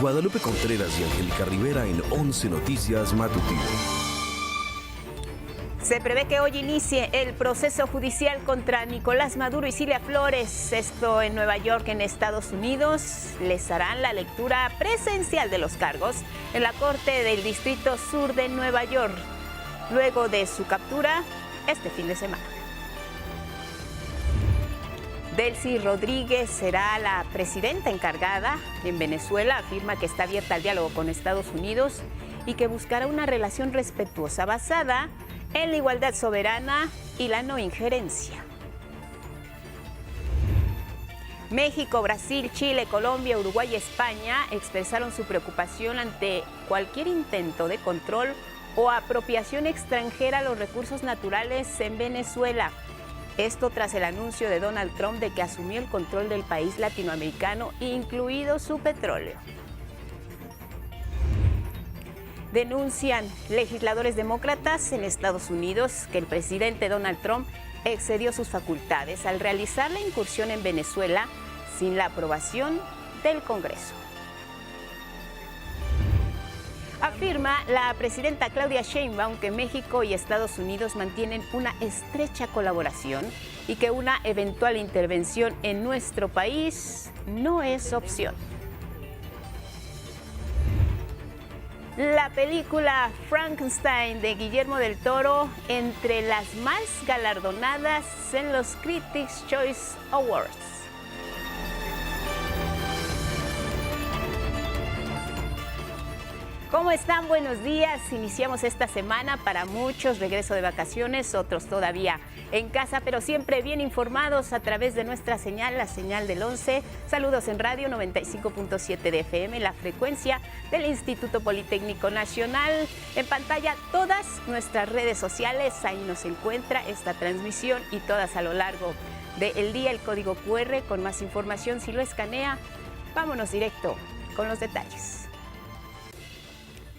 Guadalupe Contreras y Angélica Rivera en 11 Noticias Matutino. Se prevé que hoy inicie el proceso judicial contra Nicolás Maduro y Cilia Flores. Esto en Nueva York, en Estados Unidos. Les harán la lectura presencial de los cargos en la Corte del Distrito Sur de Nueva York, luego de su captura este fin de semana. Delcy Rodríguez será la presidenta encargada en Venezuela. Afirma que está abierta al diálogo con Estados Unidos y que buscará una relación respetuosa basada en la igualdad soberana y la no injerencia. México, Brasil, Chile, Colombia, Uruguay y España expresaron su preocupación ante cualquier intento de control o apropiación extranjera a los recursos naturales en Venezuela. Esto tras el anuncio de Donald Trump de que asumió el control del país latinoamericano, incluido su petróleo. Denuncian legisladores demócratas en Estados Unidos que el presidente Donald Trump excedió sus facultades al realizar la incursión en Venezuela sin la aprobación del Congreso. Afirma la presidenta Claudia Sheinbaum que México y Estados Unidos mantienen una estrecha colaboración y que una eventual intervención en nuestro país no es opción. La película Frankenstein de Guillermo del Toro entre las más galardonadas en los Critics' Choice Awards. ¿Cómo están? Buenos días. Iniciamos esta semana, para muchos regreso de vacaciones, otros todavía en casa, pero siempre bien informados a través de nuestra señal, la señal del 11. Saludos en radio 95.7 de FM, la frecuencia del Instituto Politécnico Nacional. En pantalla todas nuestras redes sociales, ahí nos encuentra esta transmisión y todas a lo largo del día. El código QR con más información si lo escanea. Vámonos directo con los detalles.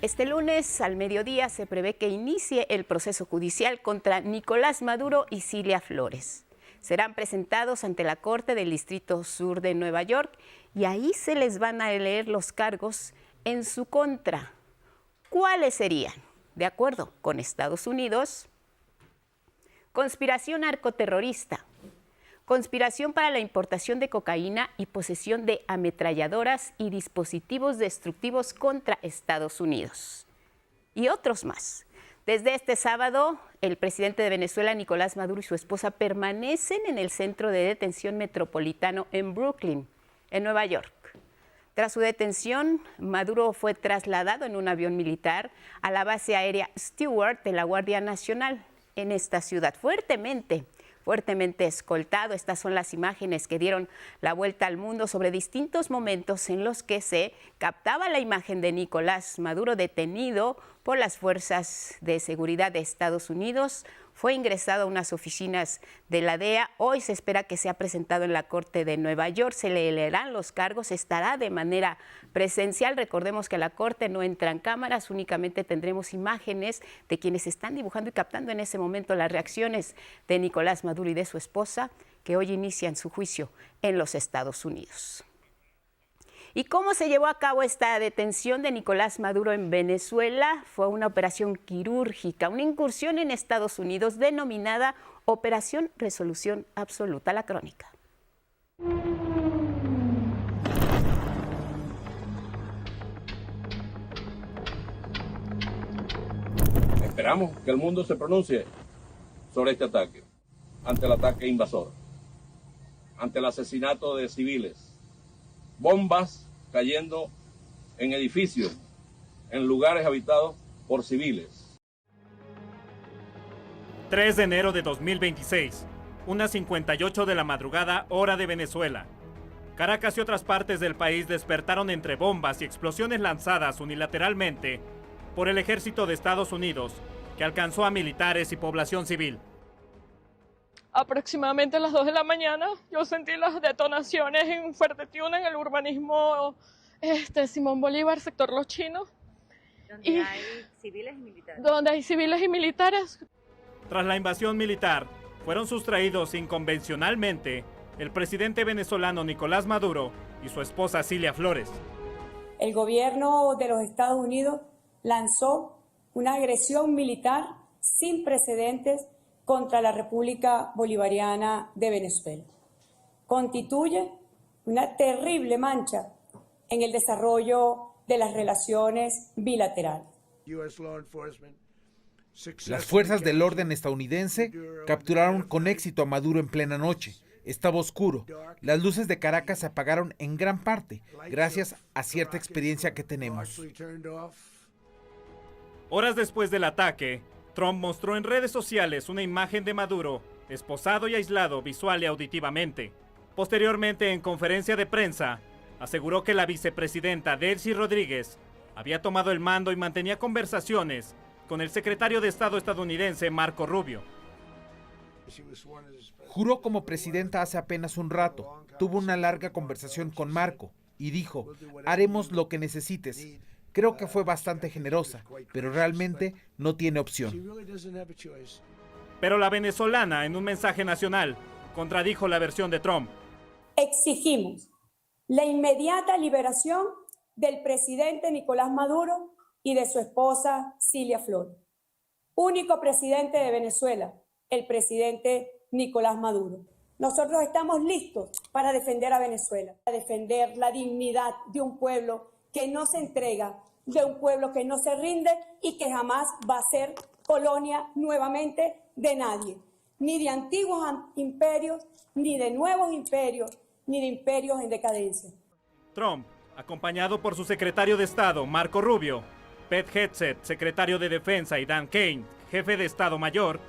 Este lunes al mediodía se prevé que inicie el proceso judicial contra Nicolás Maduro y Cilia Flores. Serán presentados ante la Corte del Distrito Sur de Nueva York y ahí se les van a leer los cargos en su contra. ¿Cuáles serían? De acuerdo con Estados Unidos, conspiración narcoterrorista, conspiración para la importación de cocaína y posesión de ametralladoras y dispositivos destructivos contra Estados Unidos. Y otros más. Desde este sábado, el presidente de Venezuela, Nicolás Maduro, y su esposa permanecen en el centro de detención metropolitano en Brooklyn, en Nueva York. Tras su detención, Maduro fue trasladado en un avión militar a la base aérea Stewart de la Guardia Nacional en esta ciudad, fuertemente escoltado. Estas son las imágenes que dieron la vuelta al mundo sobre distintos momentos en los que se captaba la imagen de Nicolás Maduro detenido por las fuerzas de seguridad de Estados Unidos. Fue ingresado a unas oficinas de la DEA. Hoy se espera que sea presentado en la Corte de Nueva York. Se le leerán los cargos, estará de manera presencial. Recordemos que a la Corte no entran cámaras, únicamente tendremos imágenes de quienes están dibujando y captando en ese momento las reacciones de Nicolás Maduro y de su esposa, que hoy inician su juicio en los Estados Unidos. ¿Y cómo se llevó a cabo esta detención de Nicolás Maduro en Venezuela? Fue una operación quirúrgica, una incursión en Estados Unidos denominada Operación Resolución Absoluta. La crónica. Esperamos que el mundo se pronuncie sobre este ataque, ante el ataque invasor, ante el asesinato de civiles, bombas cayendo en edificios, en lugares habitados por civiles. 3 de enero de 2026, unas 58 de la madrugada, hora de Venezuela. Caracas y otras partes del país despertaron entre bombas y explosiones lanzadas unilateralmente por el ejército de Estados Unidos, que alcanzó a militares y población civil. Aproximadamente a las 2 de la mañana yo sentí las detonaciones en Fuerte Tiuna, en el urbanismo Simón Bolívar, sector Los Chinos. Donde hay civiles y militares. Donde hay civiles y militares. Tras la invasión militar, fueron sustraídos inconvencionalmente el presidente venezolano Nicolás Maduro y su esposa Cilia Flores. el gobierno de los Estados Unidos lanzó una agresión militar sin precedentes contra la República Bolivariana de Venezuela. Constituye una terrible mancha en el desarrollo de las relaciones bilaterales. Las fuerzas del orden estadounidense capturaron con éxito a Maduro en plena noche. Estaba oscuro. Las luces de Caracas se apagaron en gran parte, gracias a cierta experiencia que tenemos. Horas después del ataque, Trump mostró en redes sociales una imagen de Maduro, esposado y aislado visual y auditivamente. Posteriormente, en conferencia de prensa, aseguró que la vicepresidenta Delcy Rodríguez había tomado el mando y mantenía conversaciones con el secretario de Estado estadounidense Marco Rubio. Juró como presidenta hace apenas un rato. Tuvo una larga conversación con Marco y dijo: haremos lo que necesites. Creo que fue bastante generosa, pero realmente no tiene opción. Pero la venezolana, en un mensaje nacional, contradijo la versión de Trump. Exigimos la inmediata liberación del presidente Nicolás Maduro y de su esposa Cilia Flores. Único presidente de Venezuela, el presidente Nicolás Maduro. Nosotros estamos listos para defender a Venezuela, para defender la dignidad de un pueblo que no se entrega, de un pueblo que no se rinde y que jamás va a ser colonia nuevamente de nadie, ni de antiguos imperios, ni de nuevos imperios, ni de imperios en decadencia. Trump, acompañado por su secretario de Estado, Marco Rubio, Pete Hegseth, secretario de Defensa, y Dan Kane, jefe de Estado Mayor,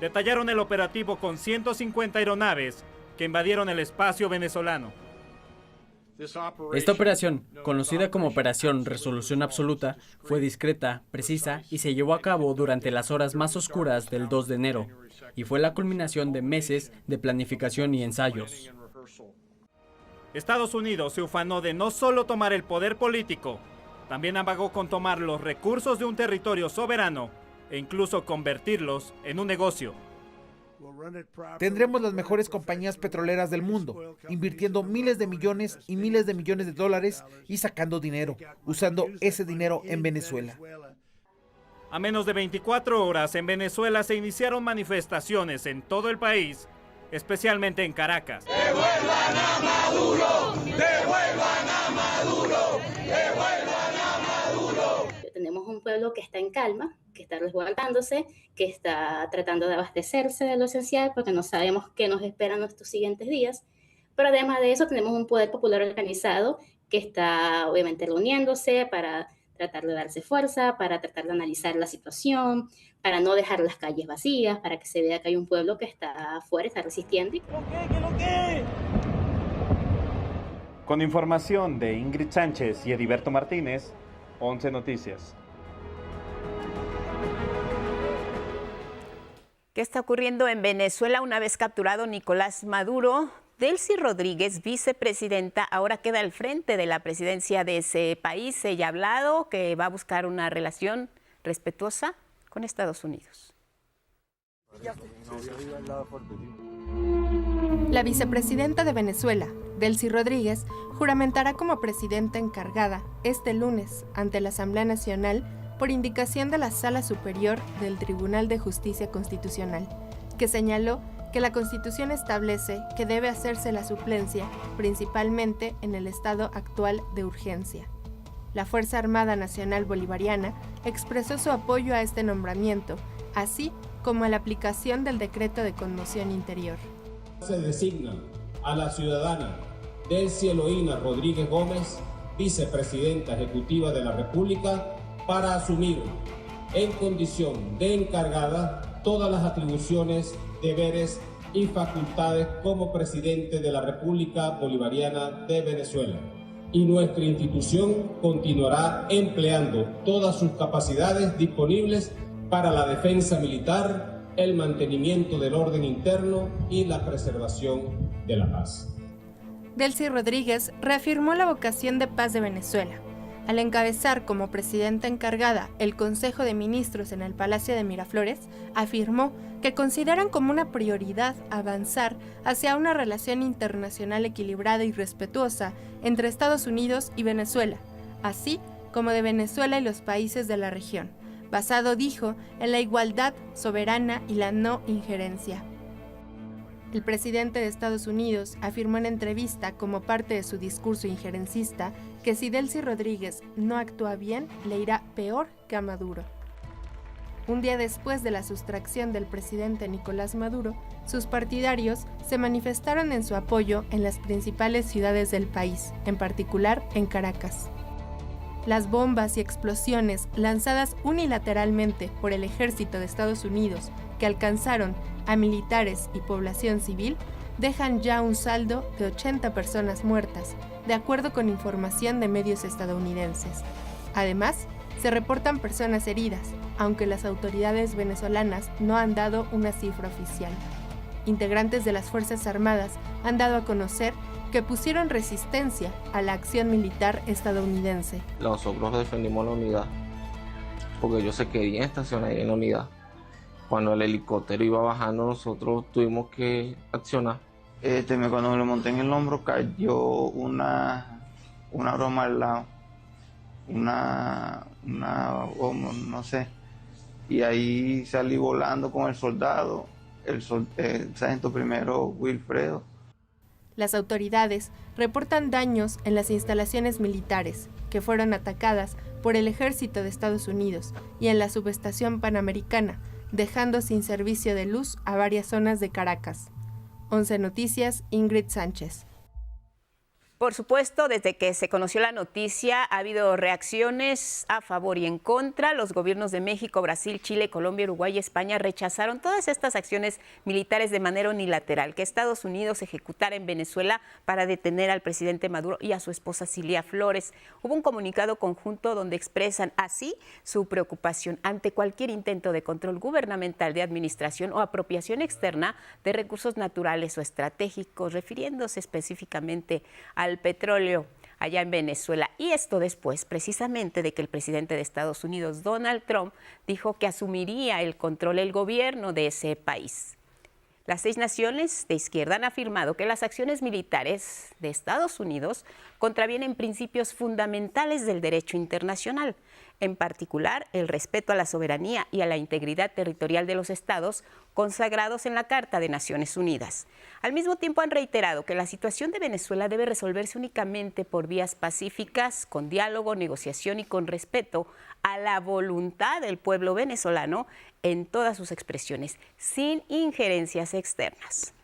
detallaron el operativo con 150 aeronaves que invadieron el espacio venezolano. Esta operación, conocida como Operación Resolución Absoluta, fue discreta, precisa y se llevó a cabo durante las horas más oscuras del 2 de enero, y fue la culminación de meses de planificación y ensayos. Estados Unidos se ufanó de no solo tomar el poder político, también amagó con tomar los recursos de un territorio soberano e incluso convertirlos en un negocio. Tendremos las mejores compañías petroleras del mundo, invirtiendo miles de millones y miles de millones de dólares y sacando dinero, usando ese dinero en Venezuela. A menos de 24 horas en Venezuela se iniciaron manifestaciones en todo el país, especialmente en Caracas. ¡Devuelvan a Maduro! ¡Devuelvan a Maduro! ¡Devuelvan a Maduro! Tenemos un pueblo que está en calma, que está resguardándose, que está tratando de abastecerse de lo esencial porque no sabemos qué nos esperan estos siguientes días. Pero además de eso tenemos un poder popular organizado que está obviamente reuniéndose para tratar de darse fuerza, para tratar de analizar la situación, para no dejar las calles vacías, para que se vea que hay un pueblo que está afuera, está resistiendo. Con información de Ingrid Sánchez y Ediberto Martínez, 11 Noticias. ¿Qué está ocurriendo en Venezuela una vez capturado Nicolás Maduro? Delcy Rodríguez, vicepresidenta, ahora queda al frente de la presidencia de ese país. Ella ha hablado que va a buscar una relación respetuosa con Estados Unidos. La vicepresidenta de Venezuela, Delcy Rodríguez, juramentará como presidenta encargada este lunes ante la Asamblea Nacional por indicación de la Sala Superior del Tribunal de Justicia Constitucional, que señaló que la Constitución establece que debe hacerse la suplencia principalmente en el estado actual de urgencia. La Fuerza Armada Nacional Bolivariana expresó su apoyo a este nombramiento, así como a la aplicación del decreto de conmoción interior. Se designa a la ciudadana Delcy Eloína Rodríguez Gómez, vicepresidenta ejecutiva de la República, para asumir en condición de encargada todas las atribuciones, deberes y facultades como presidente de la República Bolivariana de Venezuela. Y nuestra institución continuará empleando todas sus capacidades disponibles para la defensa militar, el mantenimiento del orden interno y la preservación de la paz. Delcy Rodríguez reafirmó la vocación de paz de Venezuela, al encabezar como presidenta encargada el Consejo de Ministros en el Palacio de Miraflores. Afirmó que consideran como una prioridad avanzar hacia una relación internacional equilibrada y respetuosa entre Estados Unidos y Venezuela, así como de Venezuela y los países de la región, basado, dijo, en la igualdad soberana y la no injerencia. El presidente de Estados Unidos afirmó en entrevista, como parte de su discurso injerencista, que si Delcy Rodríguez no actúa bien, le irá peor que a Maduro. Un día después de la sustracción del presidente Nicolás Maduro, sus partidarios se manifestaron en su apoyo en las principales ciudades del país, en particular en Caracas. Las bombas y explosiones lanzadas unilateralmente por el ejército de Estados Unidos, que alcanzaron a militares y población civil, dejan ya un saldo de 80 personas muertas, de acuerdo con información de medios estadounidenses. Además, se reportan personas heridas, aunque las autoridades venezolanas no han dado una cifra oficial. Integrantes de las Fuerzas Armadas han dado a conocer que pusieron resistencia a la acción militar estadounidense. Nosotros defendimos la unidad, porque ellos se querían estacionar ahí en la unidad. Cuando el helicóptero iba bajando, nosotros tuvimos que accionar. Cuando me lo monté en el hombro, cayó una broma al lado, una bomba, no sé, y ahí salí volando con el soldado, el sargento primero Wilfredo. Las autoridades reportan daños en las instalaciones militares, que fueron atacadas por el ejército de Estados Unidos, y en la subestación panamericana, dejando sin servicio de luz a varias zonas de Caracas. 11 Noticias, Ingrid Sánchez. Por supuesto, desde que se conoció la noticia ha habido reacciones a favor y en contra. Los gobiernos de México, Brasil, Chile, Colombia, Uruguay y España rechazaron todas estas acciones militares de manera unilateral que Estados Unidos ejecutara en Venezuela para detener al presidente Maduro y a su esposa Cilia Flores. Hubo un comunicado conjunto donde expresan así su preocupación ante cualquier intento de control gubernamental de administración o apropiación externa de recursos naturales o estratégicos, refiriéndose específicamente al petróleo allá en Venezuela. Y esto después, precisamente, de que el presidente de Estados Unidos, Donald Trump, dijo que asumiría el control del gobierno de ese país. Las 6 naciones de izquierda han afirmado que las acciones militares de Estados Unidos contravienen principios fundamentales del derecho internacional, en particular el respeto a la soberanía y a la integridad territorial de los estados consagrados en la Carta de Naciones Unidas. Al mismo tiempo han reiterado que la situación de Venezuela debe resolverse únicamente por vías pacíficas, con diálogo, negociación y con respeto a la voluntad del pueblo venezolano en todas sus expresiones, sin injerencias externas.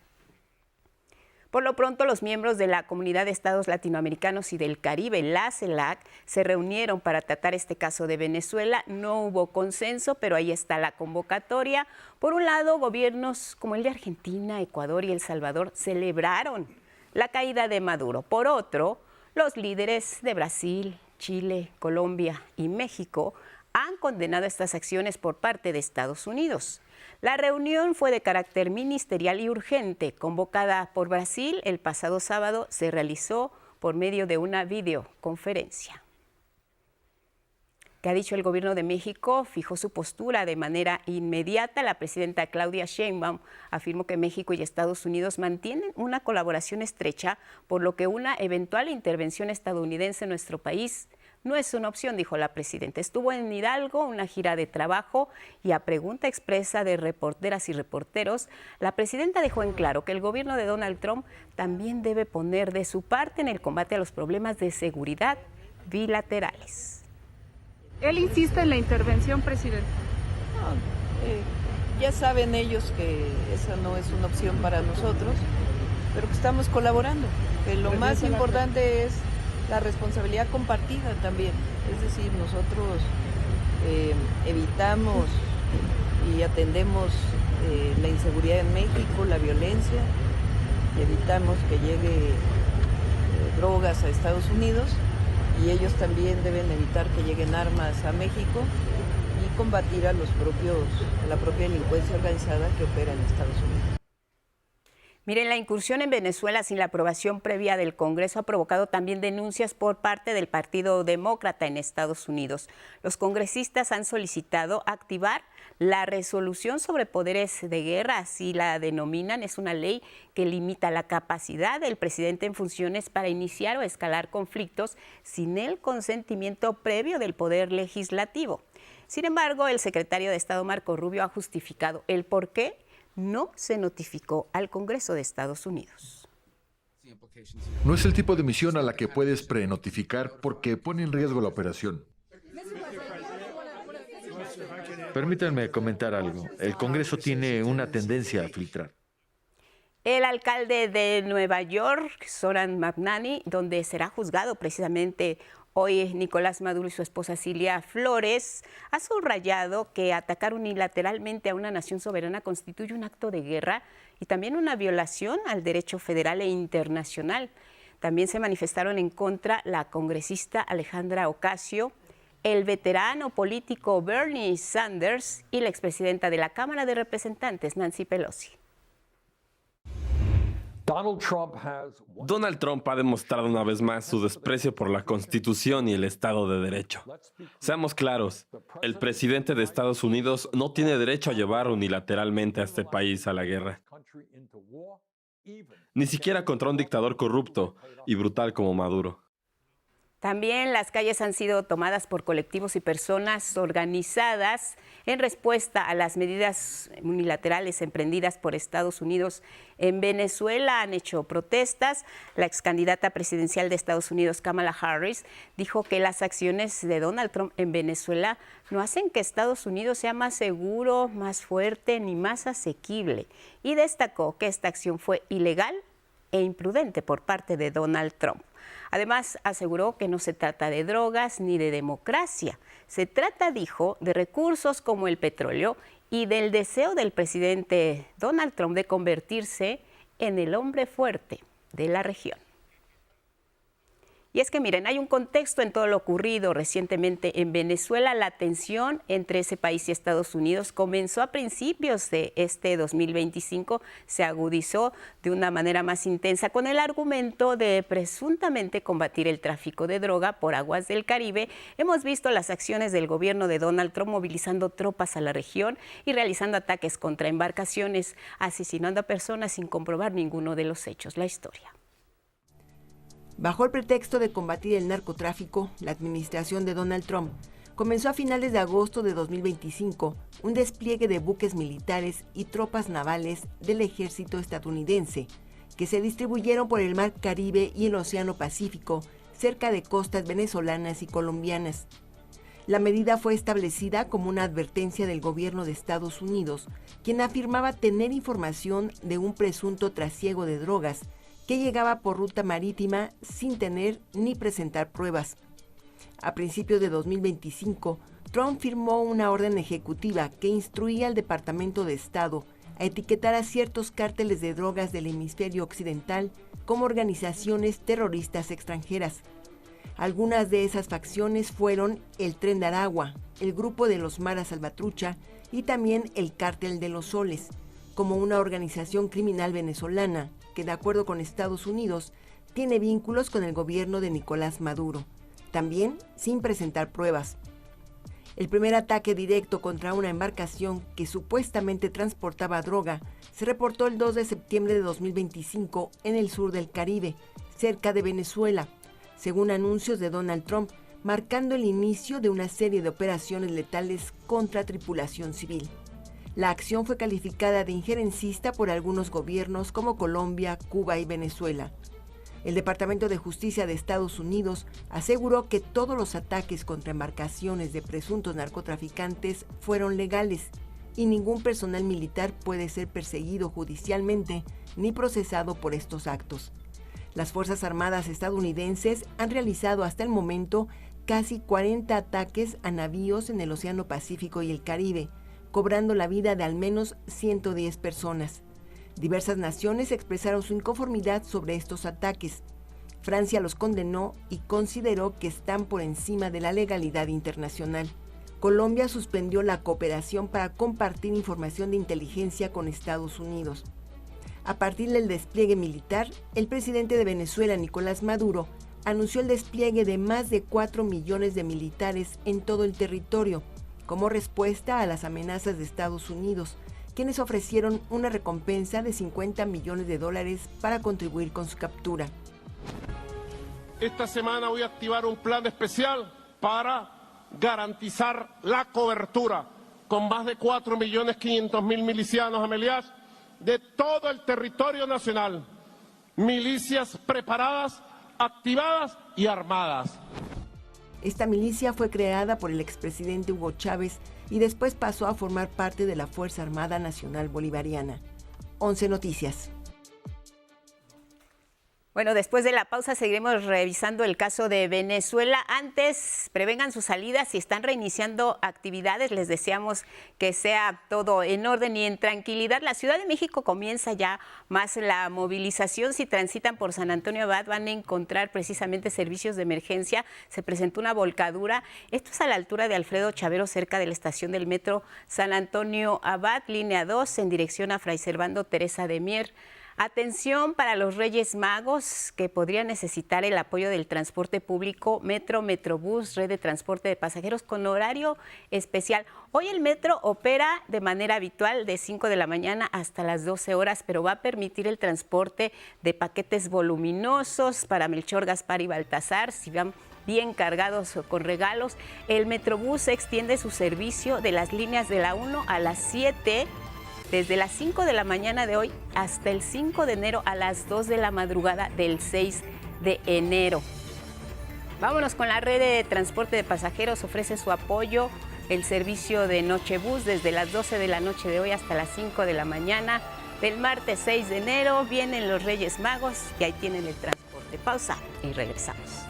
Por lo pronto, los miembros de la Comunidad de Estados Latinoamericanos y del Caribe, la CELAC, se reunieron para tratar este caso de Venezuela. No hubo consenso, pero ahí está la convocatoria. Por un lado, gobiernos como el de Argentina, Ecuador y El Salvador celebraron la caída de Maduro. Por otro, los líderes de Brasil, Chile, Colombia y México han condenado estas acciones por parte de Estados Unidos. La reunión fue de carácter ministerial y urgente, convocada por Brasil el pasado sábado, se realizó por medio de una videoconferencia. ¿Qué ha dicho el gobierno de México? Fijó su postura de manera inmediata. La presidenta Claudia Sheinbaum afirmó que México y Estados Unidos mantienen una colaboración estrecha, por lo que una eventual intervención estadounidense en nuestro país no es una opción, dijo la presidenta. Estuvo en Hidalgo, una gira de trabajo, y a pregunta expresa de reporteras y reporteros, la presidenta dejó en claro que el gobierno de Donald Trump también debe poner de su parte en el combate a los problemas de seguridad bilaterales. Él insiste en la intervención, presidente. Ya saben ellos que esa no es una opción para nosotros, pero que estamos colaborando. Que lo más importante es la responsabilidad compartida también, es decir, nosotros evitamos y atendemos la inseguridad en México, la violencia, y evitamos que llegue drogas a Estados Unidos, y ellos también deben evitar que lleguen armas a México y combatir a la propia delincuencia organizada que opera en Estados Unidos. Miren, la incursión en Venezuela sin la aprobación previa del Congreso ha provocado también denuncias por parte del Partido Demócrata en Estados Unidos. Los congresistas han solicitado activar la resolución sobre poderes de guerra, así la denominan. Es una ley que limita la capacidad del presidente en funciones para iniciar o escalar conflictos sin el consentimiento previo del poder legislativo. Sin embargo, el secretario de Estado Marco Rubio ha justificado el por qué no se notificó al Congreso de Estados Unidos. No es el tipo de misión a la que puedes prenotificar porque pone en riesgo la operación. Permítanme comentar algo. El Congreso tiene una tendencia a filtrar. El alcalde de Nueva York, Zoran Mamdani, donde será juzgado precisamente hoy Nicolás Maduro y su esposa Cilia Flores, ha subrayado que atacar unilateralmente a una nación soberana constituye un acto de guerra y también una violación al derecho federal e internacional. También se manifestaron en contra la congresista Alejandra Ocasio, el veterano político Bernie Sanders y la expresidenta de la Cámara de Representantes, Nancy Pelosi. Donald Trump ha demostrado una vez más su desprecio por la Constitución y el Estado de Derecho. Seamos claros, el presidente de Estados Unidos no tiene derecho a llevar unilateralmente a este país a la guerra. Ni siquiera contra un dictador corrupto y brutal como Maduro. También las calles han sido tomadas por colectivos y personas organizadas en respuesta a las medidas unilaterales emprendidas por Estados Unidos en Venezuela. Han hecho protestas. La excandidata presidencial de Estados Unidos, Kamala Harris, dijo que las acciones de Donald Trump en Venezuela no hacen que Estados Unidos sea más seguro, más fuerte ni más asequible. Y destacó que esta acción fue ilegal e imprudente por parte de Donald Trump. Además, aseguró que no se trata de drogas ni de democracia. Se trata, dijo, de recursos como el petróleo y del deseo del presidente Donald Trump de convertirse en el hombre fuerte de la región. Y es que miren, hay un contexto en todo lo ocurrido recientemente en Venezuela. La tensión entre ese país y Estados Unidos comenzó a principios de este 2025, se agudizó de una manera más intensa con el argumento de presuntamente combatir el tráfico de droga por aguas del Caribe. Hemos visto las acciones del gobierno de Donald Trump movilizando tropas a la región y realizando ataques contra embarcaciones, asesinando a personas sin comprobar ninguno de los hechos. La historia. Bajo el pretexto de combatir el narcotráfico, la administración de Donald Trump comenzó a finales de agosto de 2025 un despliegue de buques militares y tropas navales del ejército estadounidense que se distribuyeron por el Mar Caribe y el Océano Pacífico cerca de costas venezolanas y colombianas. La medida fue establecida como una advertencia del gobierno de Estados Unidos, quien afirmaba tener información de un presunto trasiego de drogas que llegaba por ruta marítima sin tener ni presentar pruebas. A principios de 2025, Trump firmó una orden ejecutiva que instruía al Departamento de Estado a etiquetar a ciertos cárteles de drogas del hemisferio occidental como organizaciones terroristas extranjeras. Algunas de esas facciones fueron el Tren de Aragua, el Grupo de los Maras Salvatrucha y también el Cártel de los Soles, como una organización criminal venezolana que, de acuerdo con Estados Unidos, tiene vínculos con el gobierno de Nicolás Maduro, también sin presentar pruebas. El primer ataque directo contra una embarcación que supuestamente transportaba droga se reportó el 2 de septiembre de 2025 en el sur del Caribe, cerca de Venezuela, según anuncios de Donald Trump, marcando el inicio de una serie de operaciones letales contra tripulación civil. La acción fue calificada de injerencista por algunos gobiernos como Colombia, Cuba y Venezuela. El Departamento de Justicia de Estados Unidos aseguró que todos los ataques contra embarcaciones de presuntos narcotraficantes fueron legales y ningún personal militar puede ser perseguido judicialmente ni procesado por estos actos. Las Fuerzas Armadas estadounidenses han realizado hasta el momento casi 40 ataques a navíos en el Océano Pacífico y el Caribe, cobrando la vida de al menos 110 personas. Diversas naciones expresaron su inconformidad sobre estos ataques. Francia los condenó y consideró que están por encima de la legalidad internacional. Colombia suspendió la cooperación para compartir información de inteligencia con Estados Unidos. A partir del despliegue militar, el presidente de Venezuela, Nicolás Maduro, anunció el despliegue de más de 4 millones de militares en todo el territorio, como respuesta a las amenazas de Estados Unidos, quienes ofrecieron una recompensa de $50 millones para contribuir con su captura. Esta semana voy a activar un plan especial para garantizar la cobertura con más de 4.500.000 milicianos, Amelias, de todo el territorio nacional. Milicias preparadas, activadas y armadas. Esta milicia fue creada por el expresidente Hugo Chávez y después pasó a formar parte de la Fuerza Armada Nacional Bolivariana. 11 Noticias. Bueno, después de la pausa seguiremos revisando el caso de Venezuela. Antes, prevengan sus salidas. Si están reiniciando actividades, les deseamos que sea todo en orden y en tranquilidad. La Ciudad de México comienza ya más la movilización. Si transitan por San Antonio Abad, van a encontrar precisamente servicios de emergencia. Se presentó una volcadura. Esto es a la altura de Alfredo Chavero, cerca de la estación del metro San Antonio Abad, línea 2, en dirección a Fray Servando Teresa de Mier. Atención para los Reyes Magos que podrían necesitar el apoyo del transporte público, Metro, Metrobús, red de transporte de pasajeros con horario especial. Hoy el metro opera de manera habitual de 5 de la mañana hasta las 12 horas, pero va a permitir el transporte de paquetes voluminosos para Melchor, Gaspar y Baltasar, si van bien cargados o con regalos. El Metrobús extiende su servicio de las líneas de la 1 a las 7, desde las 5 de la mañana de hoy hasta el 5 de enero a las 2 de la madrugada del 6 de enero. Vámonos con la red de transporte de pasajeros. Ofrece su apoyo el servicio de Nochebús desde las 12 de la noche de hoy hasta las 5 de la mañana del martes 6 de enero. Vienen los Reyes Magos y ahí tienen el transporte. Pausa y regresamos.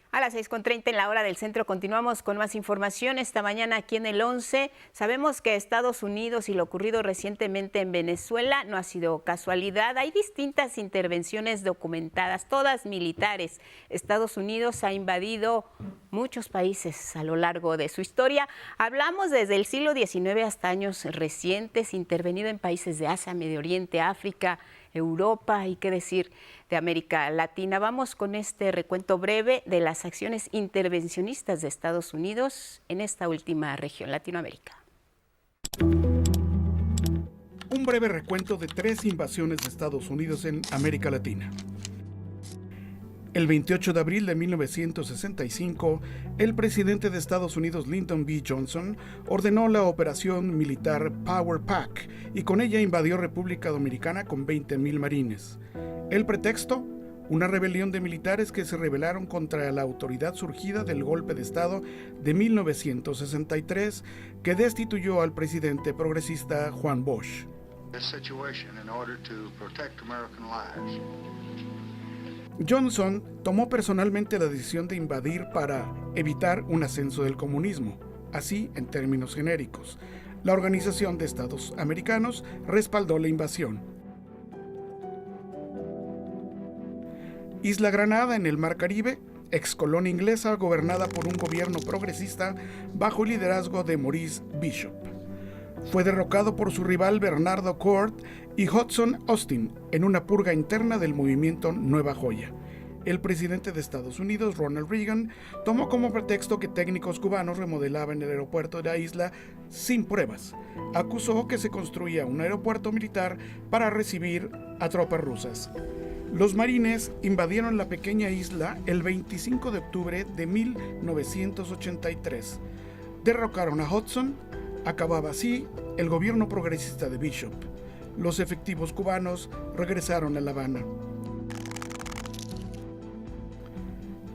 A las 6:30 en la hora del centro continuamos con más información. Esta mañana aquí en el 11 sabemos que Estados Unidos y lo ocurrido recientemente en Venezuela no ha sido casualidad. Hay distintas intervenciones documentadas, todas militares. Estados Unidos ha invadido muchos países a lo largo de su historia. Hablamos desde el siglo XIX hasta años recientes, intervenido en países de Asia, Medio Oriente, África, Europa y qué decir de América Latina. Vamos con este recuento breve de las acciones intervencionistas de Estados Unidos en esta última región, Latinoamérica. Un breve recuento de 3 invasiones de Estados Unidos en América Latina. El 28 de abril de 1965, el presidente de Estados Unidos, Lyndon B. Johnson, ordenó la operación militar Power Pack y con ella invadió República Dominicana con 20,000 marines. El pretexto, una rebelión de militares que se rebelaron contra la autoridad surgida del golpe de Estado de 1963 que destituyó al presidente progresista Juan Bosch. Johnson tomó personalmente la decisión de invadir para evitar un ascenso del comunismo. Así, en términos genéricos, la Organización de Estados Americanos respaldó la invasión. Isla Granada, en el Mar Caribe, ex colonia inglesa gobernada por un gobierno progresista bajo el liderazgo de Maurice Bishop. Fue derrocado por su rival Bernardo Court y Hudson Austin en una purga interna del movimiento Nueva Joya. El presidente de Estados Unidos, Ronald Reagan, tomó como pretexto que técnicos cubanos remodelaban el aeropuerto de la isla sin pruebas. Acusó que se construía un aeropuerto militar para recibir a tropas rusas. Los marines invadieron la pequeña isla el 25 de octubre de 1983. Derrocaron a Hudson. Acababa así el gobierno progresista de Bishop. Los efectivos cubanos regresaron a La Habana.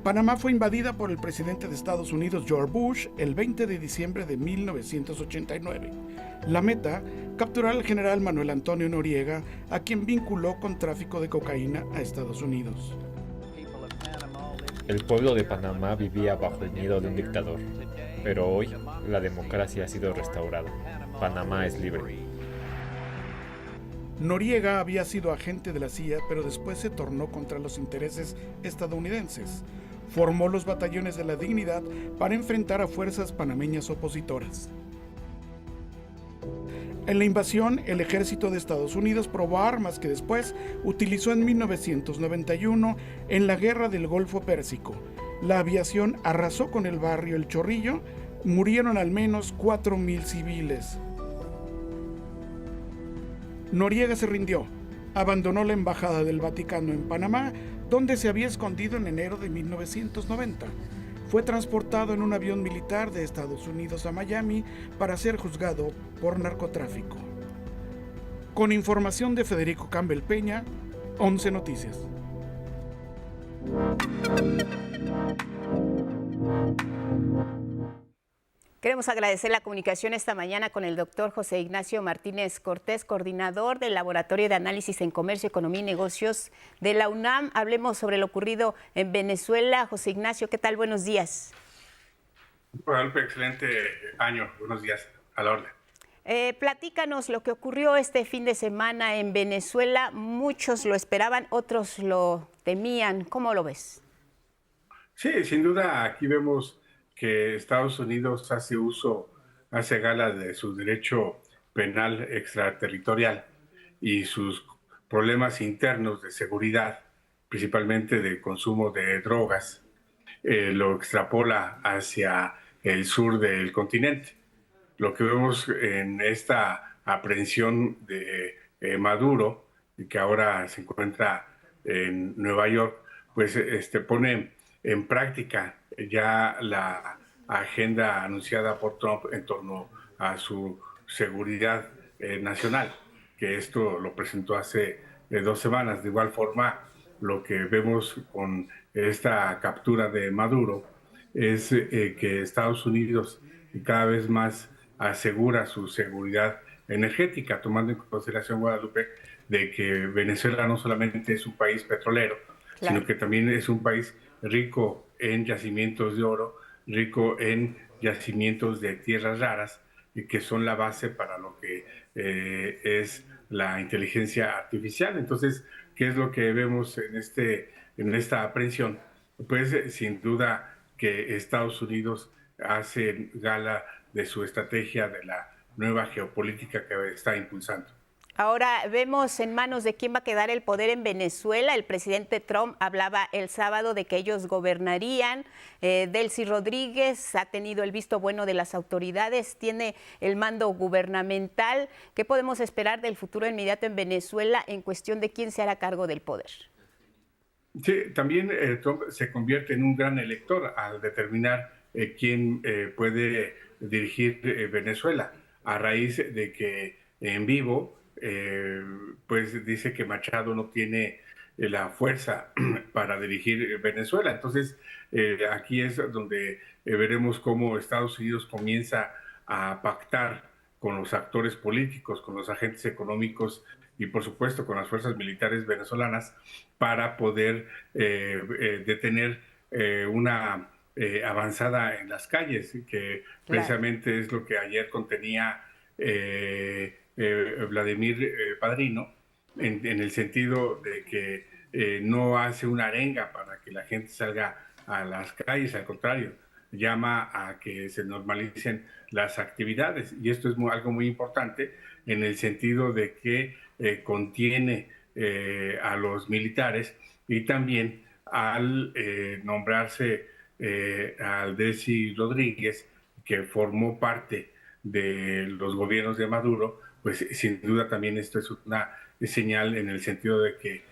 Panamá fue invadida por el presidente de Estados Unidos, George Bush, el 20 de diciembre de 1989. La meta, capturar al general Manuel Antonio Noriega, a quien vinculó con tráfico de cocaína a Estados Unidos. El pueblo de Panamá vivía bajo el miedo de un dictador, pero hoy la democracia ha sido restaurada. Panamá es libre. Noriega había sido agente de la CIA, pero después se tornó contra los intereses estadounidenses. Formó los batallones de la Dignidad para enfrentar a fuerzas panameñas opositoras. En la invasión, el ejército de Estados Unidos probó armas que después utilizó en 1991 en la Guerra del Golfo Pérsico. La aviación arrasó con el barrio El Chorrillo, murieron al menos 4,000 civiles. Noriega se rindió, abandonó la embajada del Vaticano en Panamá, donde se había escondido en enero de 1990. Fue transportado en un avión militar de Estados Unidos a Miami para ser juzgado por narcotráfico. Con información de Federico Campbell Peña, 11 Noticias. Queremos agradecer la comunicación esta mañana con el doctor José Ignacio Martínez Cortés, coordinador del Laboratorio de Análisis en Comercio, Economía y Negocios de la UNAM. Hablemos sobre lo ocurrido en Venezuela. José Ignacio, ¿qué tal? Buenos días. Excelente año. Buenos días. A la orden. Platícanos lo que ocurrió este fin de semana en Venezuela. Muchos lo esperaban, otros lo temían. ¿Cómo lo ves? Sí, sin duda aquí vemos que Estados Unidos hace gala de su derecho penal extraterritorial y sus problemas internos de seguridad, principalmente de consumo de drogas, lo extrapola hacia el sur del continente. Lo que vemos en esta aprehensión de Maduro, que ahora se encuentra en Nueva York, pues pone en práctica ya la agenda anunciada por Trump en torno a su seguridad nacional, que esto lo presentó hace 2 semanas. De igual forma, lo que vemos con esta captura de Maduro es que Estados Unidos cada vez más asegura su seguridad energética, tomando en consideración, Guadalupe, de que Venezuela no solamente es un país petrolero, claro, sino que también es un país rico en yacimientos de oro, rico en yacimientos de tierras raras, y que son la base para lo que es la inteligencia artificial. Entonces, ¿qué es lo que vemos en esta aprehensión? Pues sin duda que Estados Unidos hace gala de su estrategia, de la nueva geopolítica que está impulsando. Ahora vemos en manos de quién va a quedar el poder en Venezuela. El presidente Trump hablaba el sábado de que ellos gobernarían. Delcy Rodríguez ha tenido el visto bueno de las autoridades, tiene el mando gubernamental. ¿Qué podemos esperar del futuro inmediato en Venezuela en cuestión de quién se hará cargo del poder? Sí, también Trump se convierte en un gran elector al determinar quién puede dirigir Venezuela, a raíz de que en vivo pues dice que Machado no tiene la fuerza para dirigir Venezuela. Entonces aquí es donde veremos cómo Estados Unidos comienza a pactar con los actores políticos, con los agentes económicos y por supuesto con las fuerzas militares venezolanas para poder detener una avanzada en las calles, que precisamente es lo que ayer contenía Vladimir Padrino, en el sentido de que no hace una arenga para que la gente salga a las calles, al contrario, llama a que se normalicen las actividades. Y esto es algo muy importante en el sentido de que contiene a los militares y también al nombrarse al Delcy Rodríguez, que formó parte de los gobiernos de Maduro, pues sin duda también esto es una señal en el sentido de que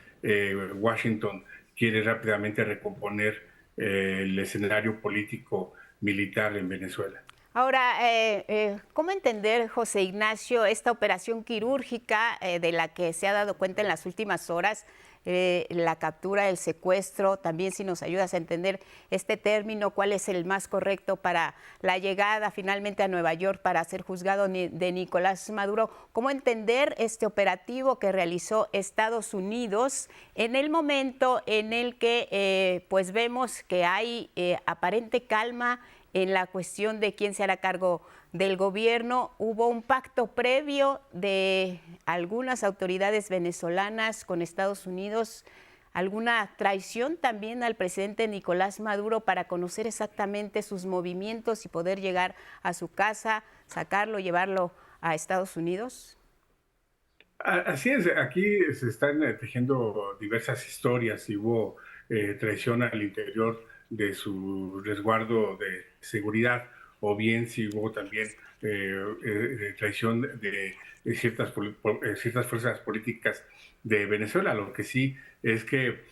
Washington quiere rápidamente recomponer el escenario político militar en Venezuela. Ahora, ¿cómo entender, José Ignacio, esta operación quirúrgica de la que se ha dado cuenta en las últimas horas, la captura, el secuestro? También si nos ayudas a entender este término, cuál es el más correcto para la llegada finalmente a Nueva York para ser juzgado de Nicolás Maduro. ¿Cómo entender este operativo que realizó Estados Unidos en el momento en el que pues vemos que hay aparente calma en la cuestión de quién se hará cargo del gobierno. Hubo un pacto previo de algunas autoridades venezolanas con Estados Unidos, alguna traición también al presidente Nicolás Maduro para conocer exactamente sus movimientos y poder llegar a su casa, sacarlo, llevarlo a Estados Unidos. Así es, aquí se están tejiendo diversas historias y hubo traición al interior de su resguardo de seguridad, o bien si hubo también traición de ciertas fuerzas políticas de Venezuela. Lo que sí es que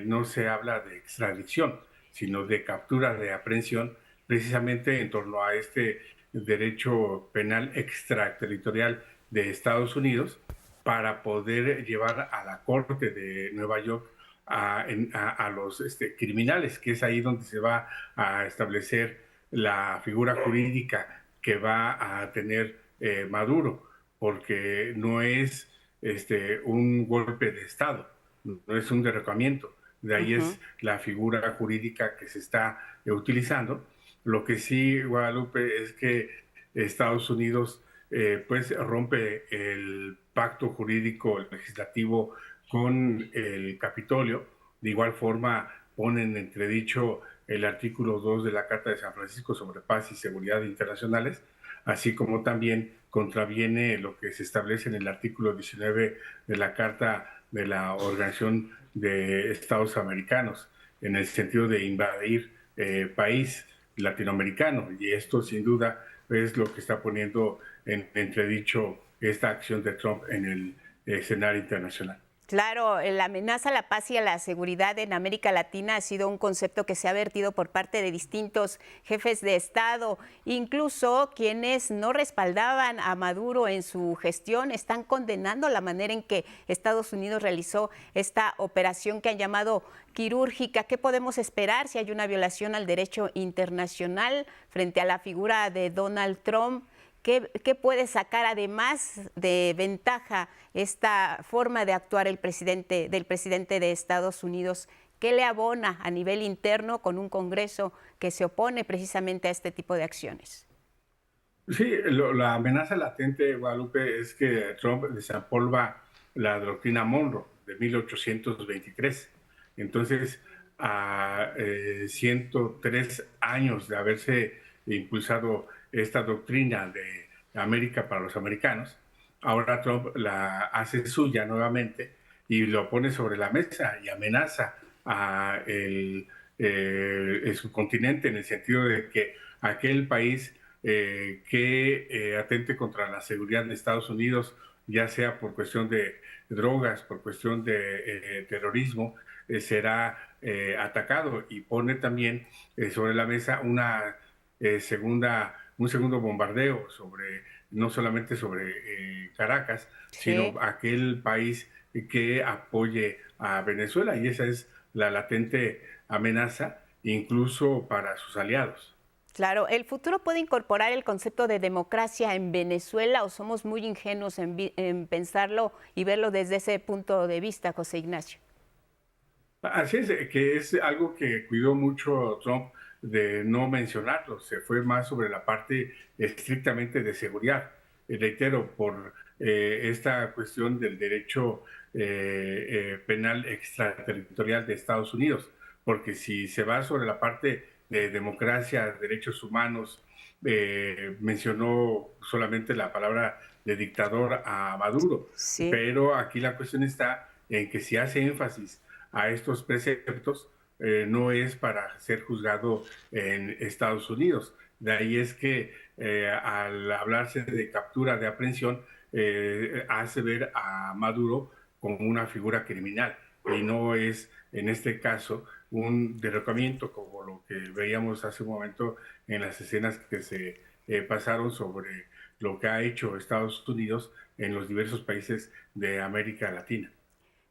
no se habla de extradición, sino de captura, de aprehensión, precisamente en torno a este derecho penal extraterritorial de Estados Unidos, para poder llevar a la Corte de Nueva York a los criminales, que es ahí donde se va a establecer la figura jurídica que va a tener Maduro, porque no es un golpe de Estado, no es un derrocamiento. De ahí es la figura jurídica que se está utilizando. Lo que sí, Guadalupe, es que Estados Unidos pues rompe el pacto jurídico legislativo con el Capitolio. De igual forma ponen en entredicho el artículo 2 de la Carta de San Francisco sobre paz y seguridad internacionales, así como también contraviene lo que se establece en el artículo 19 de la Carta de la Organización de Estados Americanos, en el sentido de invadir país latinoamericano. Y esto sin duda es lo que está poniendo en entredicho esta acción de Trump en el escenario internacional. Claro, la amenaza a la paz y a la seguridad en América Latina ha sido un concepto que se ha vertido por parte de distintos jefes de Estado. Incluso quienes no respaldaban a Maduro en su gestión están condenando la manera en que Estados Unidos realizó esta operación que han llamado quirúrgica. ¿Qué podemos esperar si hay una violación al derecho internacional frente a la figura de Donald Trump? ¿Qué puede sacar además de ventaja esta forma de actuar del presidente de Estados Unidos? ¿Qué le abona a nivel interno con un Congreso que se opone precisamente a este tipo de acciones? Sí, la amenaza latente, Guadalupe, es que Trump desempolva la doctrina Monroe de 1823. Entonces, a 103 años de haberse impulsado esta doctrina de América para los americanos, ahora Trump la hace suya nuevamente y lo pone sobre la mesa y amenaza a su continente, en el sentido de que aquel país que atente contra la seguridad de Estados Unidos, ya sea por cuestión de drogas, por cuestión de terrorismo, será atacado, y pone también sobre la mesa un segundo bombardeo no solamente sobre Caracas, sino aquel país que apoye a Venezuela, y esa es la latente amenaza incluso para sus aliados. Claro, ¿el futuro puede incorporar el concepto de democracia en Venezuela o somos muy ingenuos en pensarlo y verlo desde ese punto de vista, José Ignacio? Así es, que es algo que cuidó mucho Trump de no mencionarlo. Se fue más sobre la parte estrictamente de seguridad. Reitero, por esta cuestión del derecho penal extraterritorial de Estados Unidos, porque si se va sobre la parte de democracia, derechos humanos, mencionó solamente la palabra de dictador a Maduro, sí. Pero aquí la cuestión está en que si hace énfasis a estos preceptos, no es para ser juzgado en Estados Unidos. De ahí es que al hablarse de captura, de aprehensión, hace ver a Maduro como una figura criminal, y no es en este caso un derrocamiento como lo que veíamos hace un momento en las escenas que se pasaron sobre lo que ha hecho Estados Unidos en los diversos países de América Latina.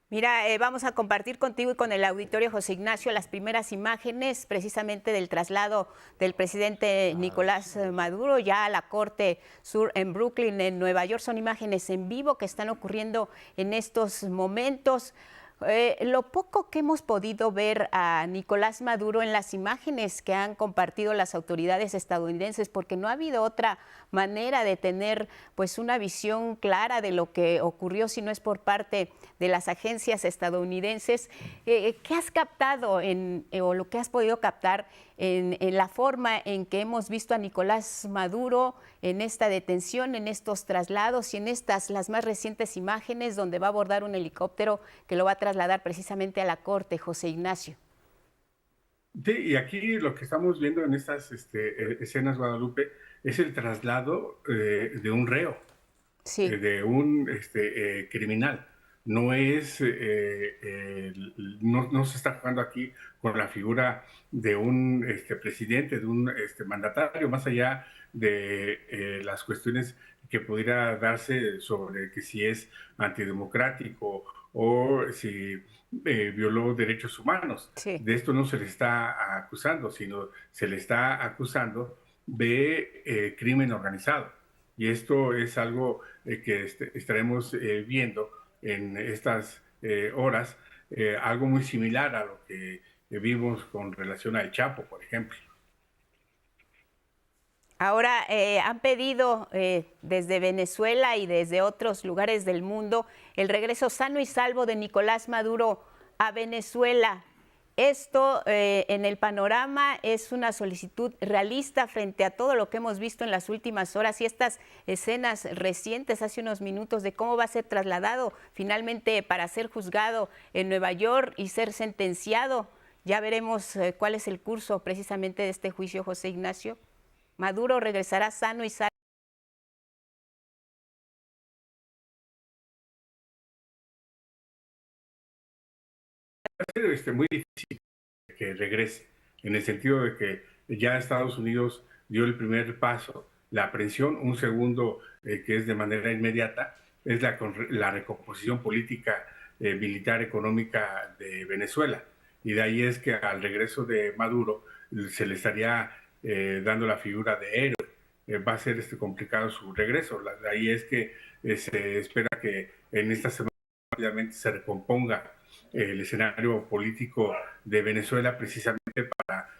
Mira, vamos a compartir contigo y con el auditorio, José Ignacio, las primeras imágenes precisamente del traslado del presidente Nicolás Maduro ya a la Corte Sur en Brooklyn, en Nueva York. Son imágenes en vivo que están ocurriendo en estos momentos. lo poco que hemos podido ver a Nicolás Maduro en las imágenes que han compartido las autoridades estadounidenses, porque no ha habido otra manera de tener pues una visión clara de lo que ocurrió si no es por parte de las agencias estadounidenses. ¿Qué has captado o lo que has podido captar en la forma en que hemos visto a Nicolás Maduro en esta detención, en estos traslados y en las más recientes imágenes donde va a abordar un helicóptero que lo va a trasladar precisamente a la corte, José Ignacio? Sí, y aquí lo que estamos viendo en estas escenas, Guadalupe, es el traslado de un reo, sí, de un criminal. No es, no se está jugando aquí con la figura de un presidente, de un mandatario, más allá de las cuestiones que pudiera darse sobre que si es antidemocrático o si violó derechos humanos. Sí. De esto no se le está acusando, sino se le está acusando de crimen organizado. Y esto es algo que estaremos viendo en estas horas, algo muy similar a lo que vimos con relación al Chapo, por ejemplo. Ahora han pedido desde Venezuela y desde otros lugares del mundo el regreso sano y salvo de Nicolás Maduro a Venezuela. Esto en el panorama es una solicitud realista frente a todo lo que hemos visto en las últimas horas y estas escenas recientes hace unos minutos de cómo va a ser trasladado finalmente para ser juzgado en Nueva York y ser sentenciado. Ya veremos cuál es el curso precisamente de este juicio, José Ignacio. Maduro regresará sano y salvo. Va a ser muy difícil que regrese, en el sentido de que ya Estados Unidos dio el primer paso, la aprehensión, un segundo que es de manera inmediata, es la recomposición política, militar, económica de Venezuela. Y de ahí es que al regreso de Maduro se le estaría dando la figura de héroe. Va a ser complicado su regreso. De ahí es que se espera que en esta semana rápidamente se recomponga el escenario político de Venezuela, precisamente para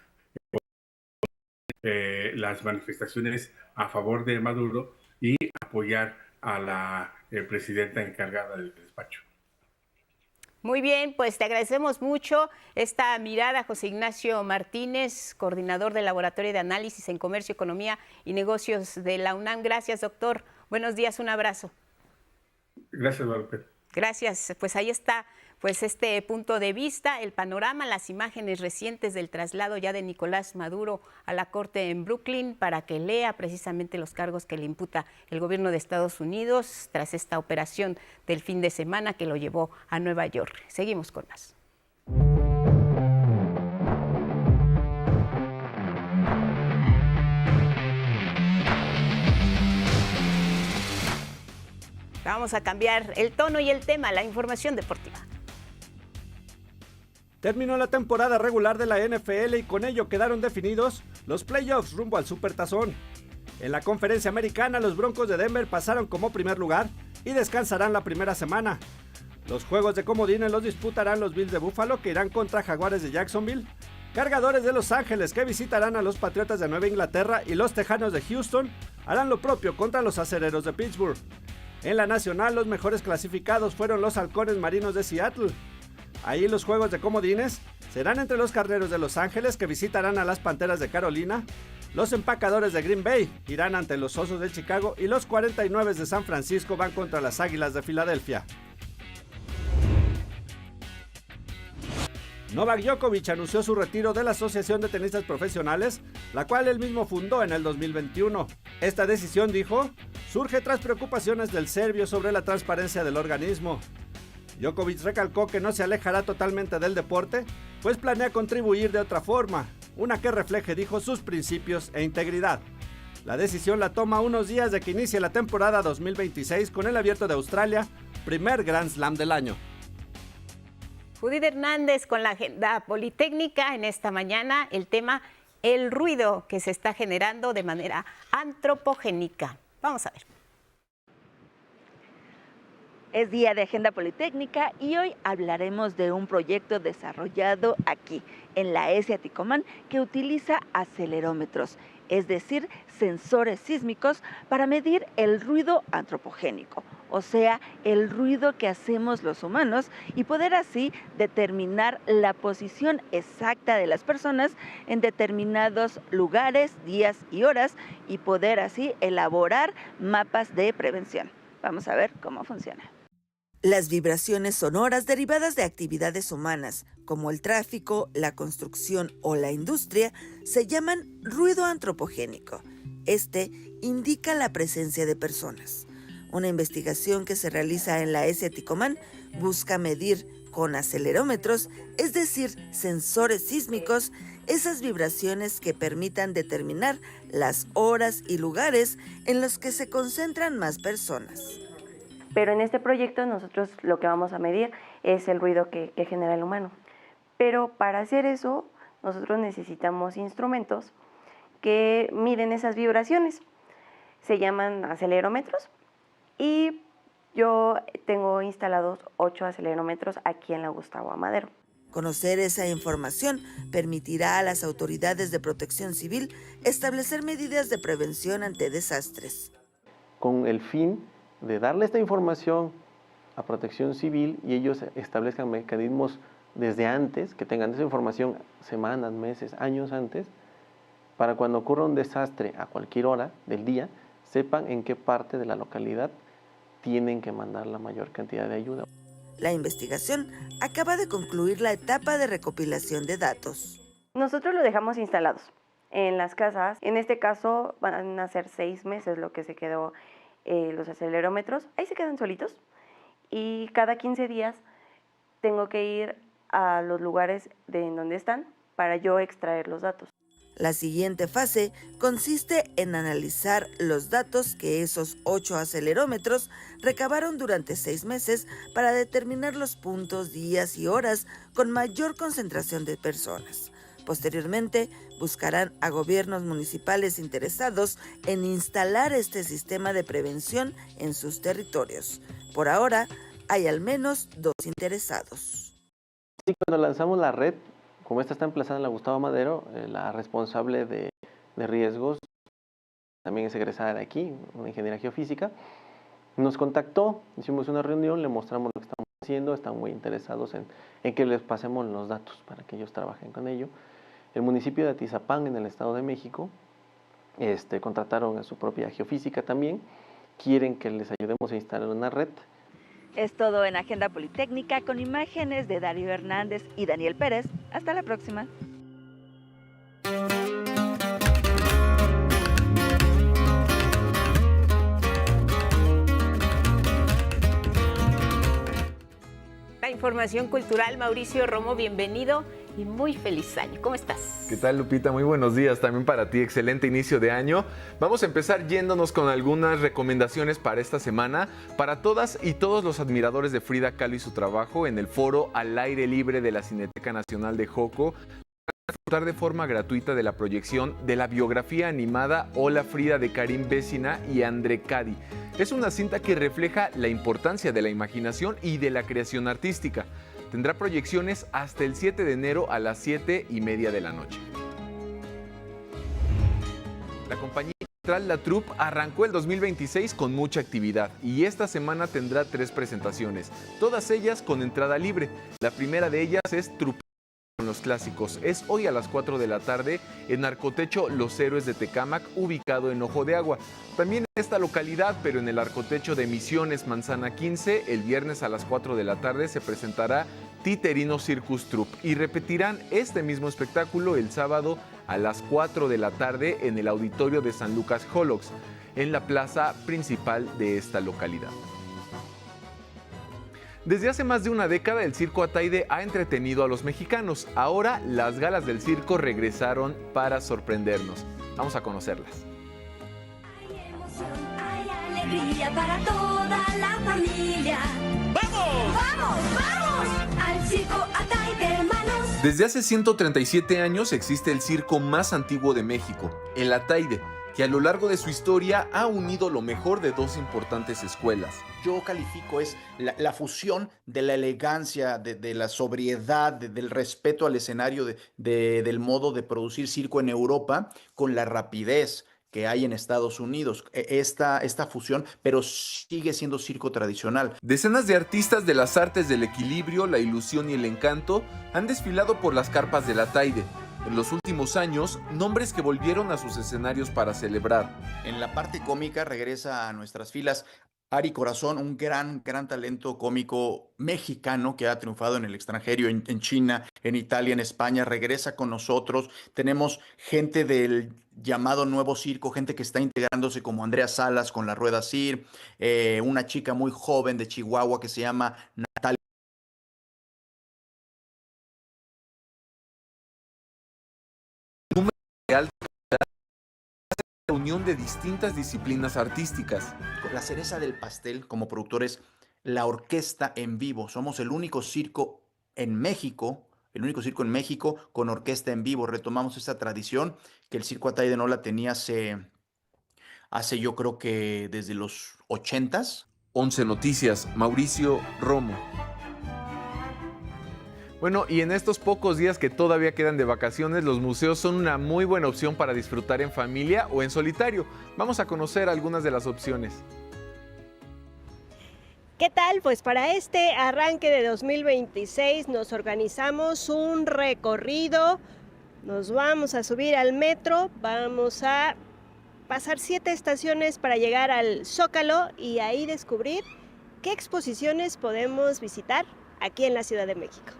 las manifestaciones a favor de Maduro y apoyar a la presidenta encargada del despacho. Muy bien, pues te agradecemos mucho esta mirada, José Ignacio Martínez, coordinador del Laboratorio de Análisis en Comercio, Economía y Negocios de la UNAM. Gracias, doctor. Buenos días, un abrazo. Gracias, Guadalupe. Gracias. Pues ahí está pues este punto de vista, el panorama, las imágenes recientes del traslado ya de Nicolás Maduro a la corte en Brooklyn para que lea precisamente los cargos que le imputa el gobierno de Estados Unidos tras esta operación del fin de semana que lo llevó a Nueva York. Seguimos con más. Vamos a cambiar el tono y el tema, la información deportiva. Terminó la temporada regular de la NFL y con ello quedaron definidos los playoffs rumbo al Supertazón. En la conferencia americana, los Broncos de Denver pasaron como primer lugar y descansarán la primera semana. Los juegos de comodines los disputarán los Bills de Buffalo, que irán contra Jaguares de Jacksonville, Cargadores de Los Ángeles, que visitarán a los Patriotas de Nueva Inglaterra, y los Tejanos de Houston harán lo propio contra los Acereros de Pittsburgh. En la nacional, los mejores clasificados fueron los Halcones Marinos de Seattle. Ahí los juegos de comodines serán entre los Carneros de Los Ángeles, que visitarán a las Panteras de Carolina, los Empacadores de Green Bay irán ante los Osos de Chicago y los 49 de San Francisco van contra las Águilas de Filadelfia. Novak Djokovic anunció su retiro de la Asociación de Tenistas Profesionales, la cual él mismo fundó en el 2021. Esta decisión, dijo, surge tras preocupaciones del serbio sobre la transparencia del organismo. Djokovic recalcó que no se alejará totalmente del deporte, pues planea contribuir de otra forma, una que refleje, dijo, sus principios e integridad. La decisión la toma unos días de que inicie la temporada 2026 con el Abierto de Australia, primer Grand Slam del año. Judith Hernández con la agenda politécnica en esta mañana, el tema, el ruido que se está generando de manera antropogénica. Vamos a ver. Es día de Agenda Politécnica y hoy hablaremos de un proyecto desarrollado aquí, en la ESE Aticomán, que utiliza acelerómetros, es decir, sensores sísmicos para medir el ruido antropogénico, o sea, el ruido que hacemos los humanos y poder así determinar la posición exacta de las personas en determinados lugares, días y horas y poder así elaborar mapas de prevención. Vamos a ver cómo funciona. Las vibraciones sonoras derivadas de actividades humanas, como el tráfico, la construcción o la industria, se llaman ruido antropogénico. Este indica la presencia de personas. Una investigación que se realiza en la ESE Aticomán busca medir con acelerómetros, es decir, sensores sísmicos, esas vibraciones que permitan determinar las horas y lugares en los que se concentran más personas. Pero en este proyecto nosotros lo que vamos a medir es el ruido que genera el humano. Pero para hacer eso nosotros necesitamos instrumentos que miden esas vibraciones. Se llaman acelerómetros y yo tengo instalados 8 acelerómetros aquí en la Gustavo Amadero. Conocer esa información permitirá a las autoridades de protección civil establecer medidas de prevención ante desastres. Con el fin de darle esta información a Protección Civil y ellos establezcan mecanismos desde antes, que tengan esa información semanas, meses, años antes, para cuando ocurra un desastre a cualquier hora del día, sepan en qué parte de la localidad tienen que mandar la mayor cantidad de ayuda. La investigación acaba de concluir la etapa de recopilación de datos. Nosotros lo dejamos instalados en las casas. En este caso van a ser 6 meses lo que se quedó los acelerómetros. Ahí se quedan solitos y cada 15 días tengo que ir a los lugares en donde están para yo extraer los datos. La siguiente fase consiste en analizar los datos que esos 8 acelerómetros recabaron durante 6 meses para determinar los puntos, días y horas con mayor concentración de personas. Posteriormente, buscarán a gobiernos municipales interesados en instalar este sistema de prevención en sus territorios. Por ahora, hay al menos 2 interesados. Sí, cuando lanzamos la red, como esta está emplazada en la Gustavo Amadero, la responsable de riesgos, también es egresada de aquí, una ingeniería geofísica, nos contactó, hicimos una reunión, le mostramos lo que estamos haciendo, están muy interesados en que les pasemos los datos para que ellos trabajen con ello. El municipio de Atizapán, en el Estado de México, contrataron a su propia geofísica también, quieren que les ayudemos a instalar una red. Es todo en Agenda Politécnica con imágenes de Darío Hernández y Daniel Pérez. Hasta la próxima. La información cultural, Mauricio Romo, bienvenido y muy feliz año. ¿Cómo estás? ¿Qué tal, Lupita? Muy buenos días también para ti. Excelente inicio de año. Vamos a empezar yéndonos con algunas recomendaciones para esta semana. Para todas y todos los admiradores de Frida Kahlo y su trabajo, en el foro Al Aire Libre de la Cineteca Nacional de Joco, disfrutar de forma gratuita de la proyección de la biografía animada Hola Frida de Karim Bessina y André Cady. Es una cinta que refleja la importancia de la imaginación y de la creación artística. Tendrá proyecciones hasta el 7 de enero a las 7:30 de la noche. La compañía teatral La Troupe arrancó el 2026 con mucha actividad y esta semana tendrá 3 presentaciones, todas ellas con entrada libre. La primera de ellas es Troupe con los clásicos. Es hoy a las 4 de la tarde en Arcotecho Los Héroes de Tecámac, ubicado en Ojo de Agua. También en esta localidad, pero en el Arcotecho de Misiones Manzana 15, el viernes a las 4 de la tarde se presentará Titerino Circus Troupe y repetirán este mismo espectáculo el sábado a las 4 de la tarde en el auditorio de San Lucas Holox, en la plaza principal de esta localidad. Desde hace más de una década, el Circo Ataide ha entretenido a los mexicanos. Ahora, las galas del circo regresaron para sorprendernos. Vamos a conocerlas. Hay emoción, hay alegría para toda la familia. ¡Vamos! ¡Vamos, vamos! Al Circo Ataide, hermanos. Desde hace 137 años existe el circo más antiguo de México, el Ataide, que a lo largo de su historia ha unido lo mejor de dos importantes escuelas. Yo califico es la fusión de la elegancia, de la sobriedad, del respeto al escenario, del modo de producir circo en Europa, con la rapidez que hay en Estados Unidos. Esta fusión, pero sigue siendo circo tradicional. Decenas de artistas de las artes del equilibrio, la ilusión y el encanto han desfilado por las carpas de la Taide. En los últimos años, nombres que volvieron a sus escenarios para celebrar. En la parte cómica regresa a nuestras filas Ari Corazón, un gran talento cómico mexicano que ha triunfado en el extranjero, en China, en Italia, en España, regresa con nosotros. Tenemos gente del llamado Nuevo Circo, gente que está integrándose como Andrea Salas con la Rueda Cir, una chica muy joven de Chihuahua que se llama Natalia. Unión de distintas disciplinas artísticas. La cereza del pastel como productores, la orquesta en vivo. Somos el único circo en México con orquesta en vivo. Retomamos esa tradición que el Circo Ataide no la tenía hace yo creo que desde los 80s. 11 Noticias, Mauricio Romo. Bueno, y en estos pocos días que todavía quedan de vacaciones, los museos son una muy buena opción para disfrutar en familia o en solitario. Vamos a conocer algunas de las opciones. ¿Qué tal? Pues para este arranque de 2026 nos organizamos un recorrido. Nos vamos a subir al metro, vamos a pasar 7 estaciones para llegar al Zócalo y ahí descubrir qué exposiciones podemos visitar aquí en la Ciudad de México.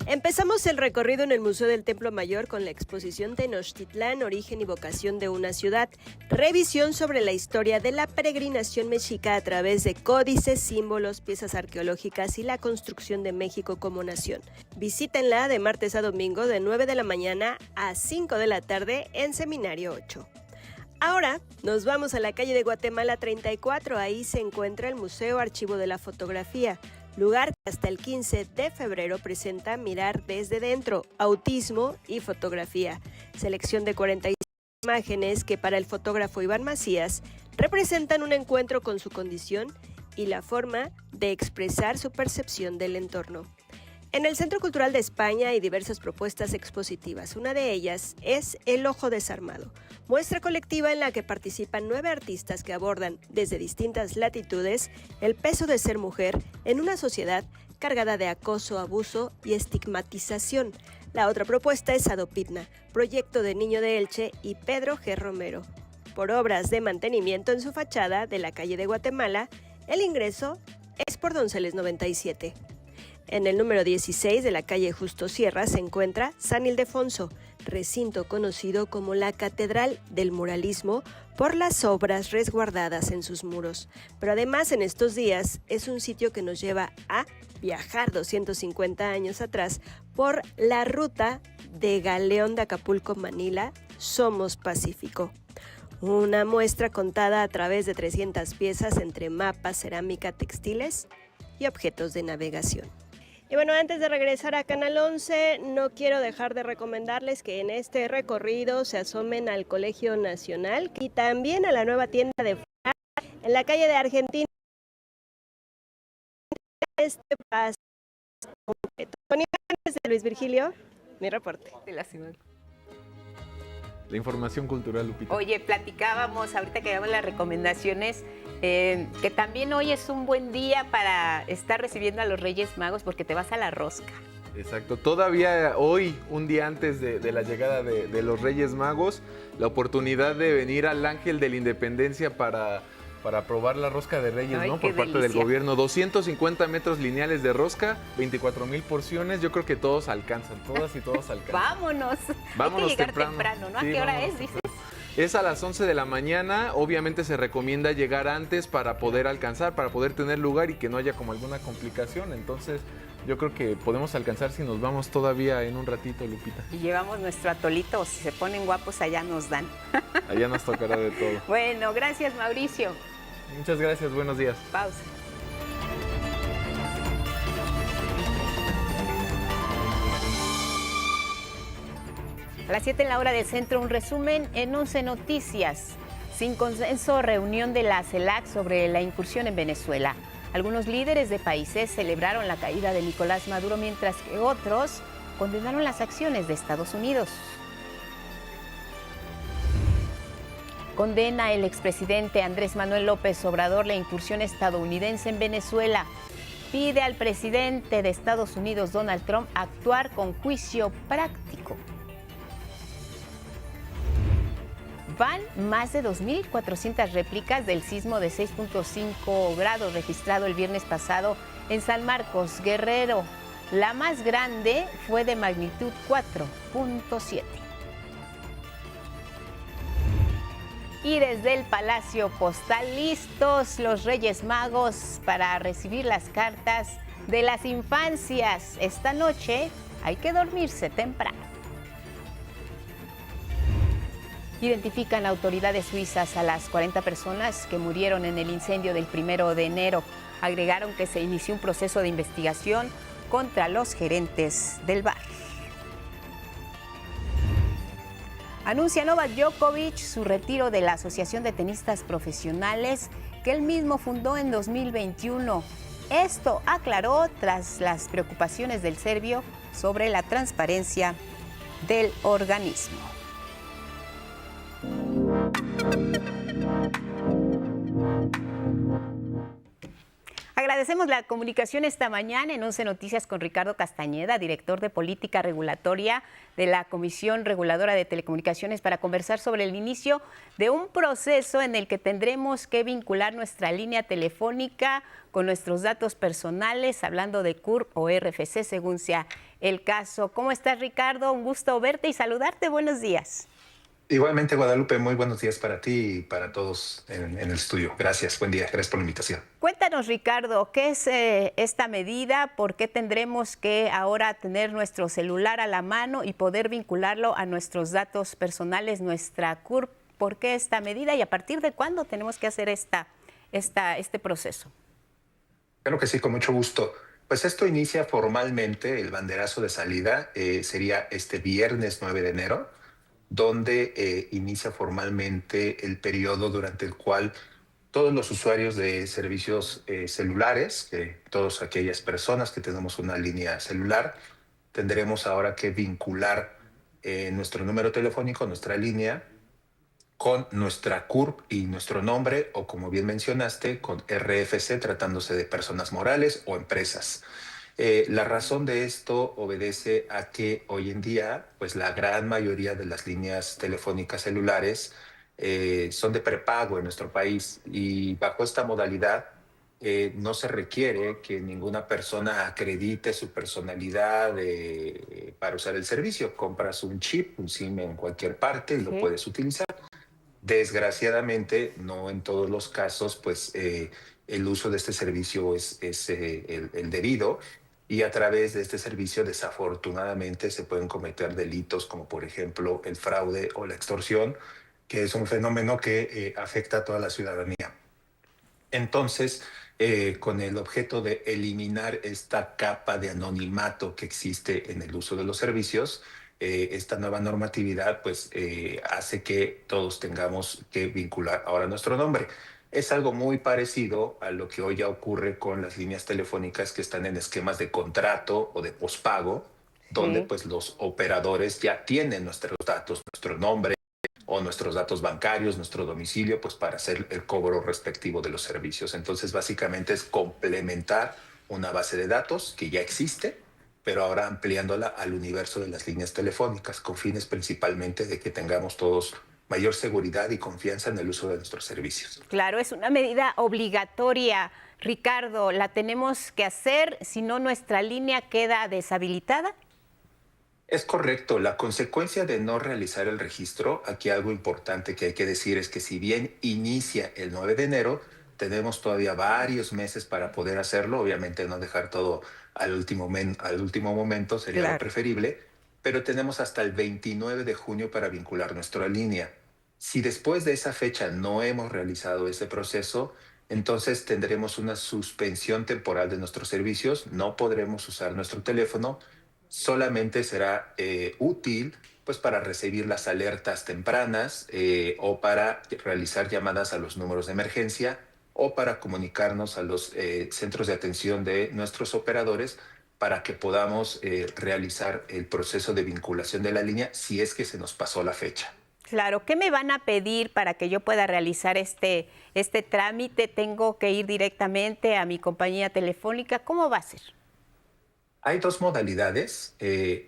Empezamos el recorrido en el Museo del Templo Mayor con la exposición Tenochtitlán, origen y vocación de una ciudad, revisión sobre la historia de la peregrinación mexica a través de códices, símbolos, piezas arqueológicas y la construcción de México como nación. Visítenla de martes a domingo de 9 de la mañana a 5 de la tarde en Seminario 8. Ahora nos vamos a la calle de Guatemala 34, ahí se encuentra el Museo Archivo de la Fotografía, lugar que hasta el 15 de febrero presenta Mirar desde dentro, autismo y fotografía, selección de 45 imágenes que para el fotógrafo Iván Macías representan un encuentro con su condición y la forma de expresar su percepción del entorno. En el Centro Cultural de España hay diversas propuestas expositivas. Una de ellas es El Ojo Desarmado, muestra colectiva en la que participan 9 artistas que abordan desde distintas latitudes el peso de ser mujer en una sociedad cargada de acoso, abuso y estigmatización. La otra propuesta es Adopitna, proyecto de Niño de Elche y Pedro G. Romero. Por obras de mantenimiento en su fachada de la calle de Guatemala, el ingreso es por Donceles 97. En el número 16 de la calle Justo Sierra se encuentra San Ildefonso, recinto conocido como la Catedral del Muralismo por las obras resguardadas en sus muros. Pero además en estos días es un sitio que nos lleva a viajar 250 años atrás por la ruta de Galeón de Acapulco-Manila, Somos Pacífico. Una muestra contada a través de 300 piezas entre mapas, cerámica, textiles y objetos de navegación. Y bueno, antes de regresar a Canal 11, no quiero dejar de recomendarles que en este recorrido se asomen al Colegio Nacional y también a la nueva tienda de en la calle de Argentina. Este paso completo. Con imágenes de Luis Virgilio, mi reporte. De la ciudad. La información cultural, Lupita. Oye, platicábamos ahorita que damos las recomendaciones, que también hoy es un buen día para estar recibiendo a los Reyes Magos porque te vas a la rosca. Exacto, todavía hoy, un día antes de la llegada de los Reyes Magos, la oportunidad de venir al Ángel de la Independencia para probar la rosca de Reyes, Ay, ¿no? Por parte del gobierno. 250 metros lineales de rosca, 24,000 porciones. Yo creo que todos alcanzan, todas y todos alcanzan. Vámonos. Vámonos hay que llegar temprano, ¿no? Sí, ¿A qué hora es, dices? Es a las 11 de la mañana. Obviamente se recomienda llegar antes para poder alcanzar, para poder tener lugar y que no haya como alguna complicación. Entonces, yo creo que podemos alcanzar si nos vamos todavía en un ratito, Lupita. Y llevamos nuestro atolito, o si se ponen guapos, allá nos dan. Allá nos tocará de todo. Bueno, gracias, Mauricio. Muchas gracias, buenos días. Pausa. A las 7 en la hora del centro, un resumen en 11 Noticias. Sin consenso, reunión de la CELAC sobre la incursión en Venezuela. Algunos líderes de países celebraron la caída de Nicolás Maduro, mientras que otros condenaron las acciones de Estados Unidos. Condena el expresidente Andrés Manuel López Obrador la incursión estadounidense en Venezuela. Pide al presidente de Estados Unidos, Donald Trump, actuar con juicio práctico. Van más de 2.400 réplicas del sismo de 6.5 grados registrado el viernes pasado en San Marcos, Guerrero. La más grande fue de magnitud 4.7. Y desde el Palacio Postal, listos los Reyes Magos para recibir las cartas de las infancias. Esta noche hay que dormirse temprano. Identifican autoridades suizas a las 40 personas que murieron en el incendio del 1 de enero. Agregaron que se inició un proceso de investigación contra los gerentes del bar. Anuncia Novak Djokovic su retiro de la Asociación de Tenistas Profesionales que él mismo fundó en 2021. Esto aclaró tras las preocupaciones del serbio sobre la transparencia del organismo. Agradecemos la comunicación esta mañana en 11 Noticias con Ricardo Castañeda, director de Política Regulatoria de la Comisión Reguladora de Telecomunicaciones, para conversar sobre el inicio de un proceso en el que tendremos que vincular nuestra línea telefónica con nuestros datos personales, hablando de CURP o RFC, según sea el caso. ¿Cómo estás, Ricardo? Un gusto verte y saludarte. Buenos días. Igualmente, Guadalupe, muy buenos días para ti y para todos en el estudio. Gracias, buen día, gracias por la invitación. Cuéntanos, Ricardo, ¿qué es esta medida? ¿Por qué tendremos que ahora tener nuestro celular a la mano y poder vincularlo a nuestros datos personales, nuestra CURP? ¿Por qué esta medida y a partir de cuándo tenemos que hacer este proceso? Claro que sí, con mucho gusto. Pues esto inicia formalmente, el banderazo de salida sería este viernes 9 de enero, donde inicia formalmente el periodo durante el cual todos los usuarios de servicios celulares, todas aquellas personas que tenemos una línea celular, tendremos ahora que vincular nuestro número telefónico, nuestra línea, con nuestra CURP y nuestro nombre, o como bien mencionaste, con RFC, tratándose de personas morales o empresas. La razón de esto obedece a que hoy en día, pues la gran mayoría de las líneas telefónicas celulares son de prepago en nuestro país, y bajo esta modalidad no se requiere que ninguna persona acredite su personalidad para usar el servicio. Compras un chip, un SIM en cualquier parte y lo puedes utilizar. Desgraciadamente, no en todos los casos, pues el uso de este servicio es el debido. Y a través de este servicio, desafortunadamente, se pueden cometer delitos como, por ejemplo, el fraude o la extorsión, que es un fenómeno que afecta a toda la ciudadanía. Entonces, con el objeto de eliminar esta capa de anonimato que existe en el uso de los servicios, esta nueva normatividad pues hace que todos tengamos que vincular ahora nuestro nombre. Es algo muy parecido a lo que hoy ya ocurre con las líneas telefónicas que están en esquemas de contrato o de pospago, donde pues los operadores ya tienen nuestros datos, nuestro nombre o nuestros datos bancarios, nuestro domicilio, pues para hacer el cobro respectivo de los servicios. Entonces, básicamente es complementar una base de datos que ya existe, pero ahora ampliándola al universo de las líneas telefónicas, con fines principalmente de que tengamos todos mayor seguridad y confianza en el uso de nuestros servicios. Claro, es una medida obligatoria, Ricardo. ¿La tenemos que hacer? Si no, nuestra línea queda deshabilitada. Es correcto. La consecuencia de no realizar el registro, aquí algo importante que hay que decir es que si bien inicia el 9 de enero, tenemos todavía varios meses para poder hacerlo. Obviamente no dejar todo al último momento sería lo preferible, pero tenemos hasta el 29 de junio para vincular nuestra línea. Si después de esa fecha no hemos realizado ese proceso, entonces tendremos una suspensión temporal de nuestros servicios, no podremos usar nuestro teléfono, solamente será útil pues para recibir las alertas tempranas o para realizar llamadas a los números de emergencia o para comunicarnos a los centros de atención de nuestros operadores para que podamos realizar el proceso de vinculación de la línea si es que se nos pasó la fecha. Claro, ¿qué me van a pedir para que yo pueda realizar este trámite? ¿Tengo que ir directamente a mi compañía telefónica? ¿Cómo va a ser? Hay dos modalidades.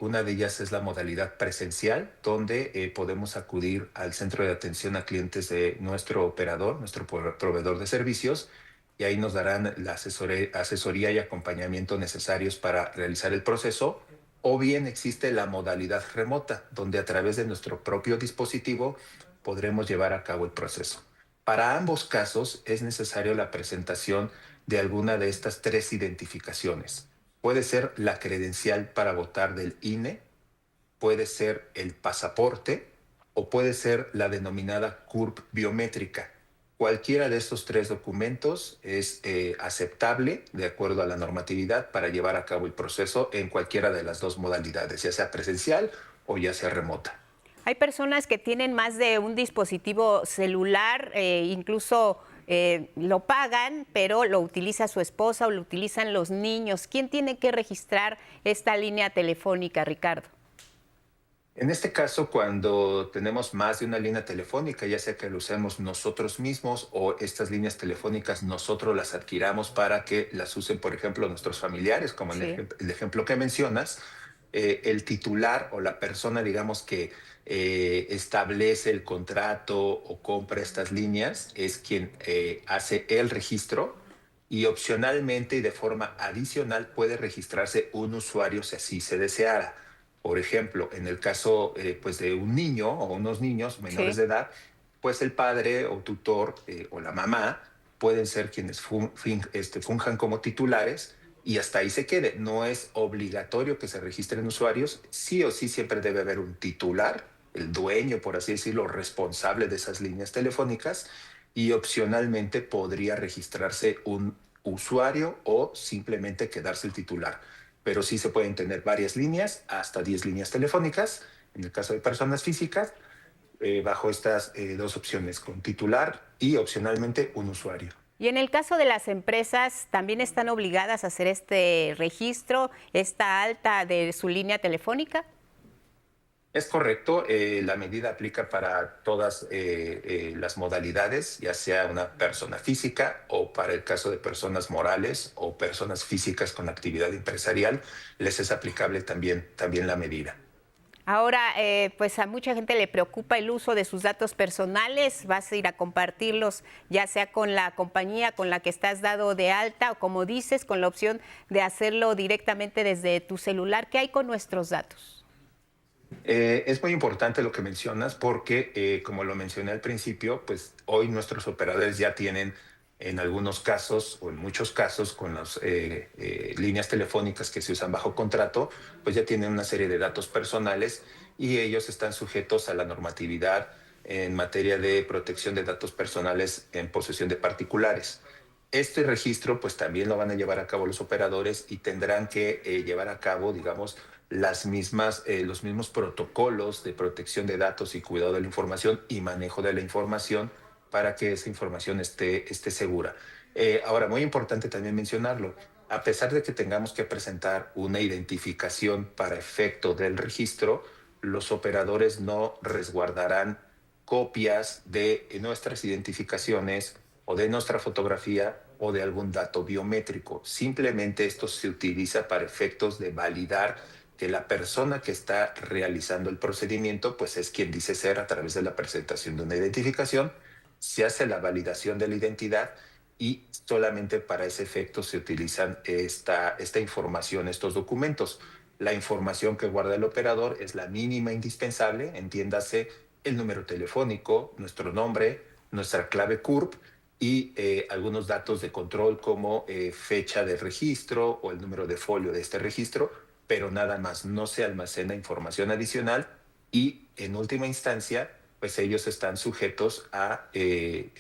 Una de ellas es la modalidad presencial, donde podemos acudir al centro de atención a clientes de nuestro operador, nuestro proveedor de servicios, y ahí nos darán la asesoría y acompañamiento necesarios para realizar el proceso. O bien existe la modalidad remota, donde a través de nuestro propio dispositivo podremos llevar a cabo el proceso. Para ambos casos es necesario la presentación de alguna de estas tres identificaciones. Puede ser la credencial para votar del INE, puede ser el pasaporte o puede ser la denominada CURP biométrica. Cualquiera de estos tres documentos es aceptable de acuerdo a la normatividad para llevar a cabo el proceso en cualquiera de las dos modalidades, ya sea presencial o ya sea remota. Hay personas que tienen más de un dispositivo celular, incluso lo pagan, pero lo utiliza su esposa o lo utilizan los niños. ¿Quién tiene que registrar esta línea telefónica, Ricardo? En este caso, cuando tenemos más de una línea telefónica, ya sea que lo usemos nosotros mismos o estas líneas telefónicas nosotros las adquiramos para que las usen, por ejemplo, nuestros familiares, como el ejemplo que mencionas, el titular o la persona, digamos, que establece el contrato o compra estas líneas es quien hace el registro y opcionalmente y de forma adicional puede registrarse un usuario si así se deseara. Por ejemplo, en el caso pues de un niño o unos niños menores de edad, pues el padre o tutor o la mamá pueden ser quienes funjan como titulares y hasta ahí se quede. No es obligatorio que se registren usuarios. Sí o sí siempre debe haber un titular, el dueño, por así decirlo, responsable de esas líneas telefónicas y opcionalmente podría registrarse un usuario o simplemente quedarse el titular. Pero sí se pueden tener varias líneas, hasta 10 líneas telefónicas, en el caso de personas físicas, bajo estas dos opciones, con titular y opcionalmente un usuario. Y en el caso de las empresas, ¿también están obligadas a hacer este registro, esta alta de su línea telefónica? Es correcto, la medida aplica para todas las modalidades, ya sea una persona física o para el caso de personas morales o personas físicas con actividad empresarial, les es aplicable también la medida. Ahora, pues a mucha gente le preocupa el uso de sus datos personales. Vas a ir a compartirlos, ya sea con la compañía con la que estás dado de alta o, como dices, con la opción de hacerlo directamente desde tu celular. ¿Qué hay con nuestros datos? Es muy importante lo que mencionas porque, como lo mencioné al principio, pues hoy nuestros operadores ya tienen en algunos casos o en muchos casos con las líneas telefónicas que se usan bajo contrato, pues ya tienen una serie de datos personales y ellos están sujetos a la normatividad en materia de protección de datos personales en posesión de particulares. Este registro pues también lo van a llevar a cabo los operadores y tendrán que llevar a cabo, digamos, los mismos protocolos de protección de datos y cuidado de la información y manejo de la información para que esa información esté segura. Ahora, muy importante también mencionarlo, a pesar de que tengamos que presentar una identificación para efecto del registro, los operadores no resguardarán copias de nuestras identificaciones o de nuestra fotografía o de algún dato biométrico. Simplemente esto se utiliza para efectos de validar que la persona que está realizando el procedimiento pues es quien dice ser a través de la presentación de una identificación. Se hace la validación de la identidad y solamente para ese efecto se utilizan esta información, estos documentos. La información que guarda el operador es la mínima indispensable, entiéndase el número telefónico, nuestro nombre, nuestra clave CURP y algunos datos de control como fecha de registro o el número de folio de este registro, pero nada más, no se almacena información adicional y en última instancia, pues ellos están sujetos a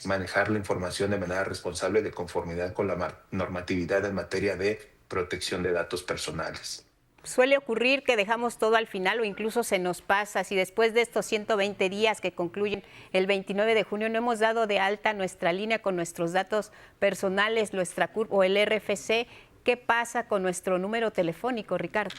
manejar la información de manera responsable de conformidad con la normatividad en materia de protección de datos personales. suele ocurrir que dejamos todo al final o incluso se nos pasa. Si después de estos 120 días que concluyen el 29 de junio no hemos dado de alta nuestra línea con nuestros datos personales, nuestra CURP o el RFC, ¿qué pasa con nuestro número telefónico, Ricardo?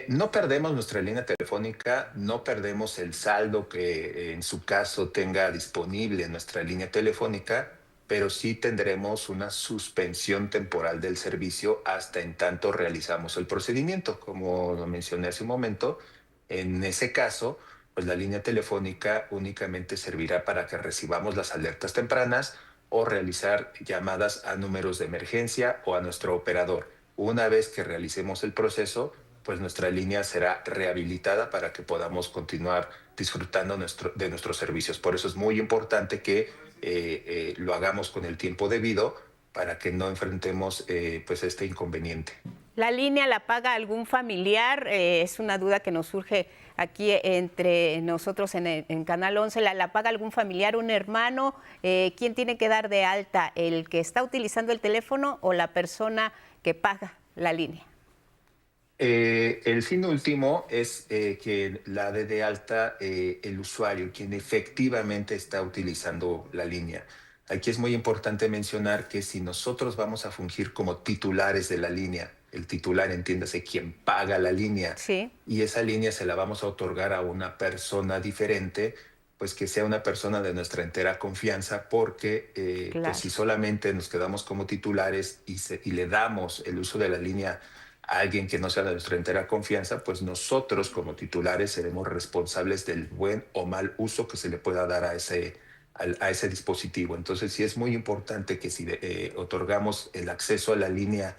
No perdemos nuestra línea telefónica, no perdemos el saldo que en su caso tenga disponible en nuestra línea telefónica, pero sí tendremos una suspensión temporal del servicio hasta en tanto realizamos el procedimiento. Como lo mencioné hace un momento, en ese caso, pues la línea telefónica únicamente servirá para que recibamos las alertas tempranas o realizar llamadas a números de emergencia o a nuestro operador. Una vez que realicemos el proceso, pues nuestra línea será rehabilitada para que podamos continuar disfrutando de nuestros servicios. Por eso es muy importante que lo hagamos con el tiempo debido para que no enfrentemos pues este inconveniente. ¿La línea la paga algún familiar? Es una duda que nos surge aquí entre nosotros en Canal 11. ¿La paga algún familiar, un hermano? ¿Quién tiene que dar de alta? ¿El que está utilizando el teléfono o la persona que paga la línea? El fin último es que la dé de alta el usuario, quien efectivamente está utilizando la línea. Aquí es muy importante mencionar que si nosotros vamos a fungir como titulares de la línea, el titular, entiéndase, quien paga la línea, sí, y esa línea se la vamos a otorgar a una persona diferente, pues que sea una persona de nuestra entera confianza, porque claro, pues si solamente nos quedamos como titulares y le damos el uso de la línea a alguien que no sea de nuestra entera confianza, pues nosotros como titulares seremos responsables del buen o mal uso que se le pueda dar a ese dispositivo. Entonces sí es muy importante que si otorgamos el acceso a la línea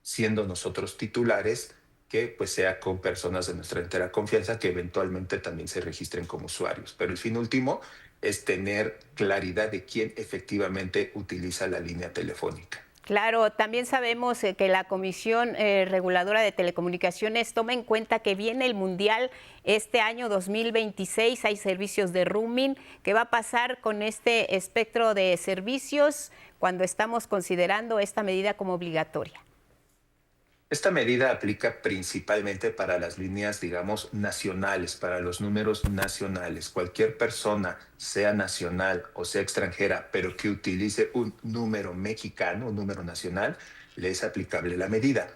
siendo nosotros titulares, que pues sea con personas de nuestra entera confianza que eventualmente también se registren como usuarios. Pero el fin último es tener claridad de quién efectivamente utiliza la línea telefónica. Claro, también sabemos que la Comisión Reguladora de Telecomunicaciones toma en cuenta que viene el Mundial este año 2026, hay servicios de roaming. ¿Qué va a pasar con este espectro de servicios cuando estamos considerando esta medida como obligatoria? Esta medida aplica principalmente para las líneas, digamos, nacionales, para los números nacionales. Cualquier persona, sea nacional o sea extranjera, pero que utilice un número mexicano, un número nacional, le es aplicable la medida.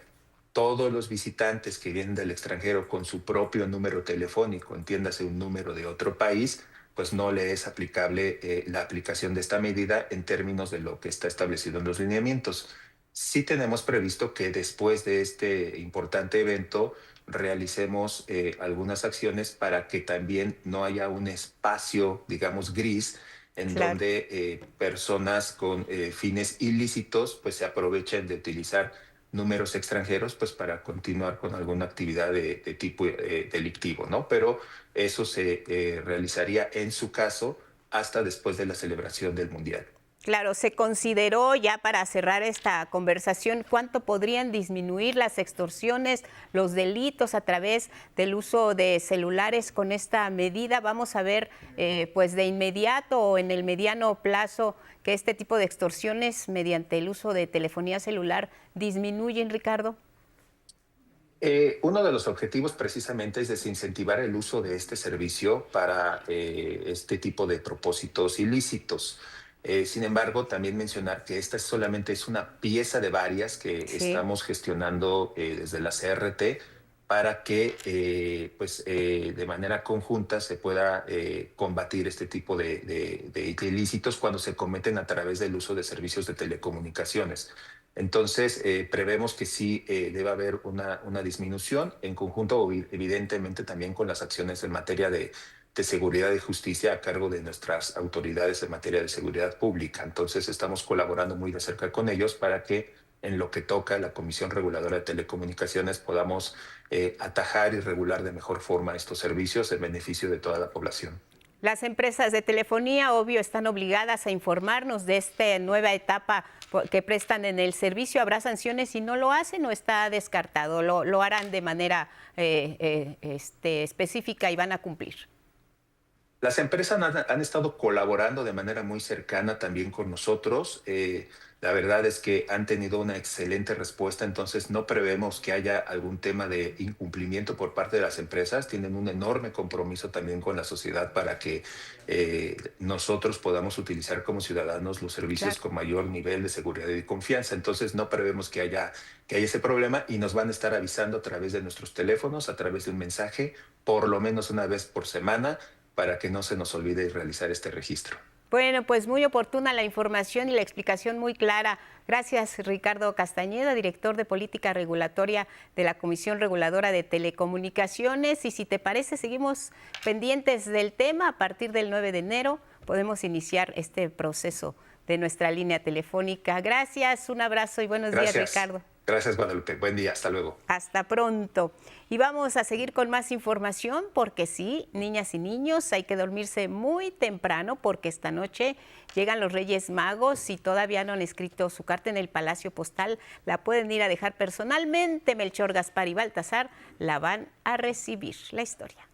Todos los visitantes que vienen del extranjero con su propio número telefónico, entiéndase un número de otro país, pues no le es aplicable la aplicación de esta medida en términos de lo que está establecido en los lineamientos. Sí tenemos previsto que después de este importante evento realicemos algunas acciones para que también no haya un espacio, digamos, gris, en donde personas con fines ilícitos pues se aprovechen de utilizar números extranjeros pues para continuar con alguna actividad de tipo delictivo, ¿no? Pero eso se realizaría en su caso hasta después de la celebración del Mundial. Claro, se consideró ya para cerrar esta conversación cuánto podrían disminuir las extorsiones, los delitos a través del uso de celulares con esta medida. Vamos a ver pues de inmediato o en el mediano plazo que este tipo de extorsiones mediante el uso de telefonía celular disminuyen, Ricardo. Uno de los objetivos precisamente es desincentivar el uso de este servicio para este tipo de propósitos ilícitos. Sin embargo, también mencionar que esta solamente es una pieza de varias que estamos gestionando desde la CRT para que de manera conjunta se pueda combatir este tipo de ilícitos cuando se cometen a través del uso de servicios de telecomunicaciones. Entonces, prevemos que sí debe haber una disminución en conjunto, evidentemente también con las acciones en materia de seguridad y justicia a cargo de nuestras autoridades en materia de seguridad pública. Entonces, estamos colaborando muy de cerca con ellos para que en lo que toca a la Comisión Reguladora de Telecomunicaciones podamos atajar y regular de mejor forma estos servicios en beneficio de toda la población. Las empresas de telefonía, obvio, están obligadas a informarnos de esta nueva etapa que prestan en el servicio. ¿Habrá sanciones si no lo hacen o está descartado? ¿Lo harán de manera específica y van a cumplir? Las empresas han estado colaborando de manera muy cercana también con nosotros. La verdad es que han tenido una excelente respuesta, entonces no prevemos que haya algún tema de incumplimiento por parte de las empresas. Tienen un enorme compromiso también con la sociedad para que nosotros podamos utilizar como ciudadanos los servicios con mayor nivel de seguridad y confianza. Entonces no prevemos que haya ese problema y nos van a estar avisando a través de nuestros teléfonos, a través de un mensaje, por lo menos una vez por semana, para que no se nos olvide realizar este registro. Bueno, pues muy oportuna la información y la explicación muy clara. Gracias, Ricardo Castañeda, director de Política Regulatoria de la Comisión Reguladora de Telecomunicaciones. Y si te parece, seguimos pendientes del tema. A partir del 9 de enero podemos iniciar este proceso de nuestra línea telefónica. Gracias, un abrazo y buenos días, Ricardo. Gracias, Guadalupe. Buen día, hasta luego. Hasta pronto. Y vamos a seguir con más información porque sí, niñas y niños, hay que dormirse muy temprano porque esta noche llegan los Reyes Magos. Si todavía no han escrito su carta en el Palacio Postal, la pueden ir a dejar personalmente. Melchor, Gaspar y Baltasar la van a recibir. La historia.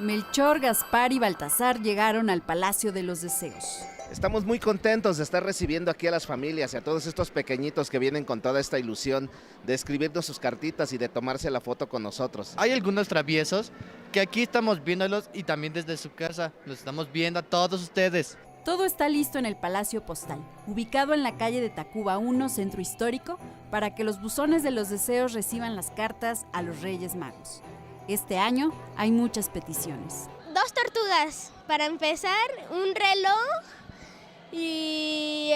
Melchor, Gaspar y Baltasar llegaron al Palacio de los Deseos. Estamos muy contentos de estar recibiendo aquí a las familias y a todos estos pequeñitos que vienen con toda esta ilusión de escribirnos sus cartitas y de tomarse la foto con nosotros. Hay algunos traviesos que aquí estamos viéndolos y también desde su casa los estamos viendo a todos ustedes. Todo está listo en el Palacio Postal, ubicado en la calle de Tacuba 1, Centro Histórico, para que los buzones de los deseos reciban las cartas a los Reyes Magos. Este año hay muchas peticiones. 2 tortugas, para empezar, un reloj y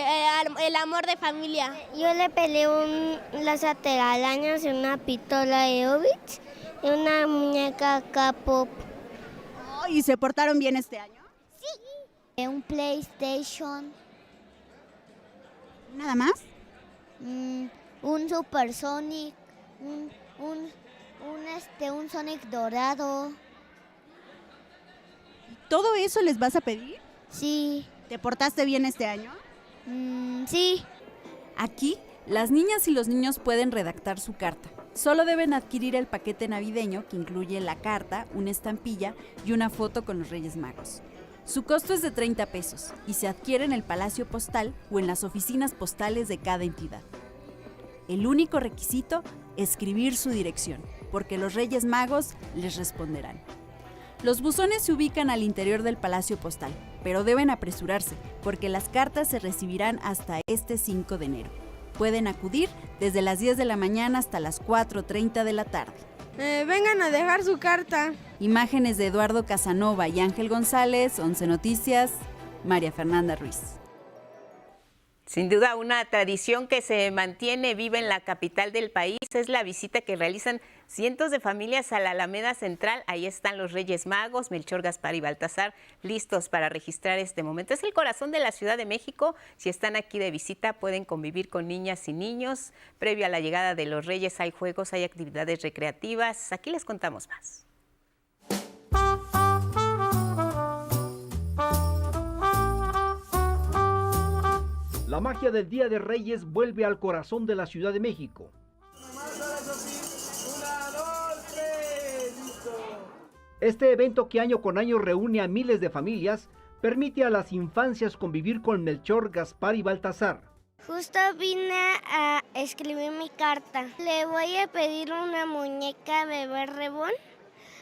el amor de familia. Yo le peleé las telarañas y una pistola de Obits y una muñeca K-pop. Oh, ¿y se portaron bien este año? Sí. Un PlayStation. ¿Nada más? Un Super Sonic, un Sonic dorado. ¿Todo eso les vas a pedir? Sí. ¿Te portaste bien este año? Sí. Aquí, las niñas y los niños pueden redactar su carta. Solo deben adquirir el paquete navideño que incluye la carta, una estampilla y una foto con los Reyes Magos. Su costo es de 30 pesos y se adquiere en el Palacio Postal o en las oficinas postales de cada entidad. El único requisito, escribir su dirección, porque los Reyes Magos les responderán. Los buzones se ubican al interior del Palacio Postal, pero deben apresurarse, porque las cartas se recibirán hasta este 5 de enero. Pueden acudir desde las 10 de la mañana hasta las 4:30 de la tarde. Vengan a dejar su carta. Imágenes de Eduardo Casanova y Ángel González, 11 Noticias, María Fernanda Ruiz. Sin duda, una tradición que se mantiene viva en la capital del país es la visita que realizan cientos de familias a la Alameda Central. Ahí están los Reyes Magos, Melchor, Gaspar y Baltasar, listos para registrar este momento. Es el corazón de la Ciudad de México. Si están aquí de visita, pueden convivir con niñas y niños. Previo a la llegada de los Reyes hay juegos, hay actividades recreativas. Aquí les contamos más. La magia del Día de Reyes vuelve al corazón de la Ciudad de México. Este evento que año con año reúne a miles de familias, permite a las infancias convivir con Melchor, Gaspar y Baltasar. Justo vine a escribir mi carta. Le voy a pedir una muñeca bebé rebón,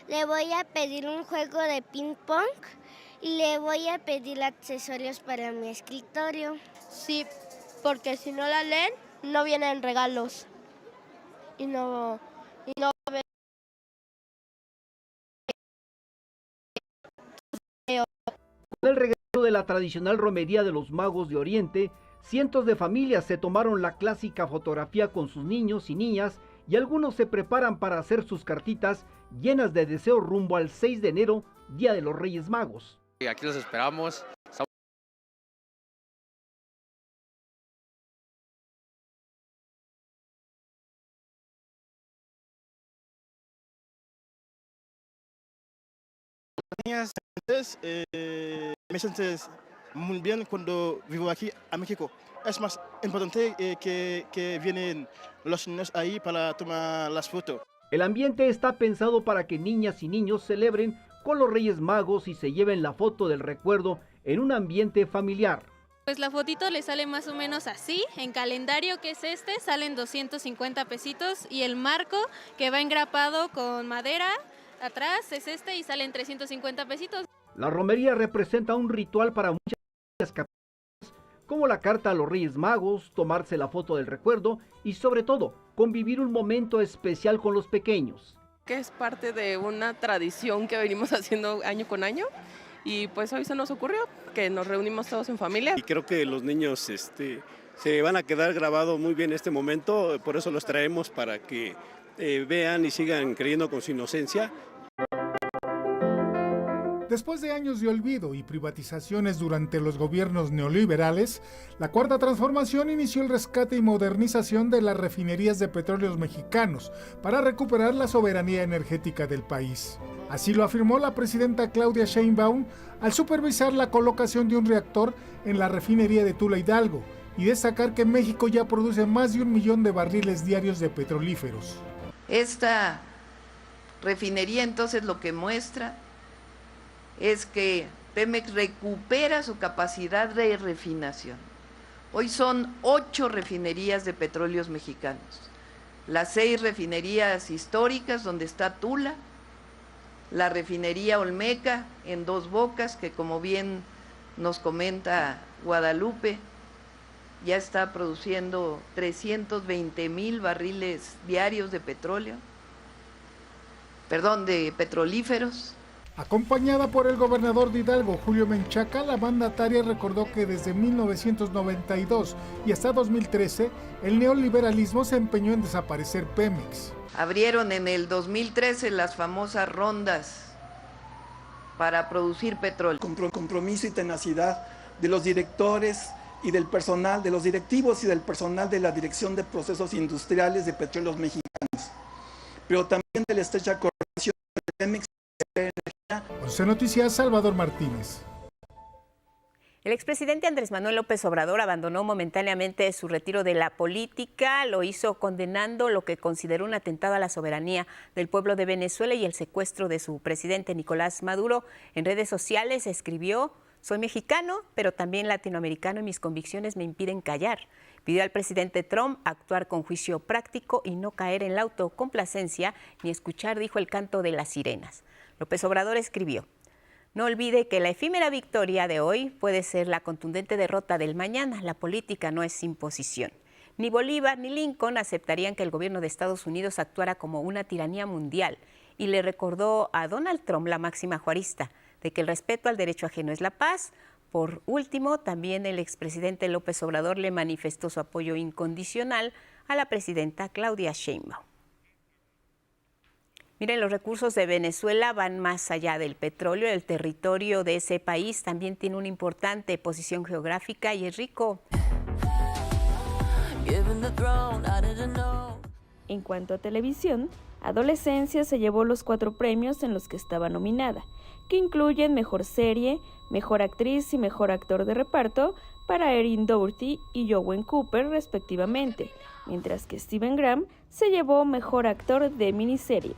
le voy a pedir un juego de ping pong y le voy a pedir accesorios para mi escritorio. Sí, porque si no la leen, no vienen regalos. Y no va a haber. Con el regreso de la tradicional romería de los Magos de Oriente, cientos de familias se tomaron la clásica fotografía con sus niños y niñas y algunos se preparan para hacer sus cartitas llenas de deseos rumbo al 6 de enero, Día de los Reyes Magos. Aquí los esperamos. Me siento muy bien cuando vivo aquí a México. Es más importante que vienen los niños ahí para tomar las fotos. El ambiente está pensado para que niñas y niños celebren con los Reyes Magos y se lleven la foto del recuerdo en un ambiente familiar. Pues la fotito le sale más o menos así, en calendario que es este, salen 250 pesitos y el marco que va engrapado con madera atrás es este y salen 350 pesitos. La romería representa un ritual para muchas capitales, como la carta a los Reyes Magos, tomarse la foto del recuerdo y sobre todo, convivir un momento especial con los pequeños. Que es parte de una tradición que venimos haciendo año con año. Y pues hoy se nos ocurrió que nos reunimos todos en familia. Y creo que los niños se van a quedar grabados muy bien este momento, por eso los traemos para que vean y sigan creyendo con su inocencia. Después de años de olvido y privatizaciones durante los gobiernos neoliberales, la Cuarta Transformación inició el rescate y modernización de las refinerías de petróleos mexicanos para recuperar la soberanía energética del país. Así lo afirmó la presidenta Claudia Sheinbaum al supervisar la colocación de un reactor en la refinería de Tula Hidalgo y destacar que México ya produce más de 1 millón de barriles diarios de petrolíferos. Esta refinería entonces lo que muestra es que Pemex recupera su capacidad de refinación. Hoy son 8 refinerías de petróleos mexicanos, las 6 refinerías históricas donde está Tula, la refinería Olmeca en Dos Bocas, que como bien nos comenta Guadalupe, ya está produciendo 320,000 barriles diarios de petrolíferos. Acompañada por el gobernador de Hidalgo, Julio Menchaca, la mandataria recordó que desde 1992 y hasta 2013, el neoliberalismo se empeñó en desaparecer Pemex. Abrieron en el 2013 las famosas rondas para producir petróleo. Compromiso y tenacidad de los directores y del personal, de los directivos y del personal de la Dirección de Procesos Industriales de Petróleos Mexicanos, pero también de la estrecha coordinación de Pemex. 11 Noticias, Salvador Martínez. El expresidente Andrés Manuel López Obrador abandonó momentáneamente su retiro de la política, lo hizo condenando lo que consideró un atentado a la soberanía del pueblo de Venezuela y el secuestro de su presidente Nicolás Maduro. En redes sociales escribió: soy mexicano, pero también latinoamericano y mis convicciones me impiden callar. Pidió al presidente Trump actuar con juicio práctico y no caer en la autocomplacencia ni escuchar, dijo, el canto de las sirenas. López Obrador escribió: no olvide que la efímera victoria de hoy puede ser la contundente derrota del mañana. La política no es imposición. Ni Bolívar ni Lincoln aceptarían que el gobierno de Estados Unidos actuara como una tiranía mundial. Y le recordó a Donald Trump la máxima juarista de que el respeto al derecho ajeno es la paz. Por último, también el expresidente López Obrador le manifestó su apoyo incondicional a la presidenta Claudia Sheinbaum. Miren, los recursos de Venezuela van más allá del petróleo. El territorio de ese país también tiene una importante posición geográfica y es rico. En cuanto a televisión, Adolescencia se llevó los 4 premios en los que estaba nominada, que incluyen Mejor Serie, Mejor Actriz y Mejor Actor de Reparto para Erin Doherty y Jowen Cooper respectivamente, mientras que Stephen Graham se llevó Mejor Actor de Miniserie.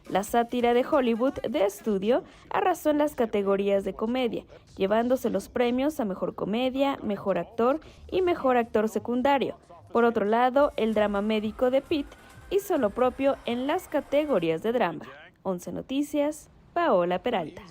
La sátira de Hollywood de estudio arrasó en las categorías de comedia, llevándose los premios a Mejor Comedia, Mejor Actor y Mejor Actor Secundario. Por otro lado, el drama médico de Pitt hizo lo propio en las categorías de drama. 11 Noticias, Paola Peralta.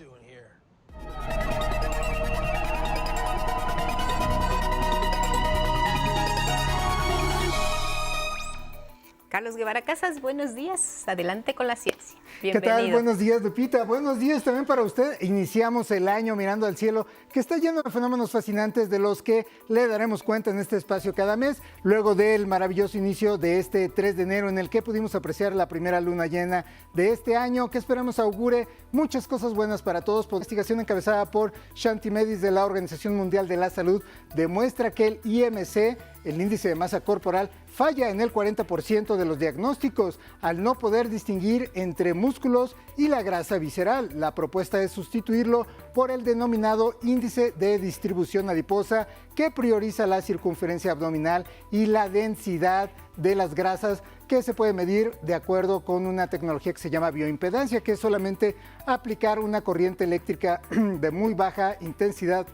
Carlos Guevara Casas, buenos días. Adelante con la ciencia. Bienvenido. ¿Qué tal? Buenos días, Lupita. Buenos días también para usted. Iniciamos el año mirando al cielo, que está lleno de fenómenos fascinantes de los que le daremos cuenta en este espacio cada mes, luego del maravilloso inicio de este 3 de enero en el que pudimos apreciar la primera luna llena de este año, que esperamos augure muchas cosas buenas para todos. La investigación encabezada por Shanti Medis de la Organización Mundial de la Salud demuestra que el IMC, el índice de masa corporal, falla en el 40% de los diagnósticos al no poder distinguir entre músculos y la grasa visceral. La propuesta es sustituirlo por el denominado índice de distribución adiposa, que prioriza la circunferencia abdominal y la densidad de las grasas que se puede medir de acuerdo con una tecnología que se llama bioimpedancia, que es solamente aplicar una corriente eléctrica de muy baja intensidad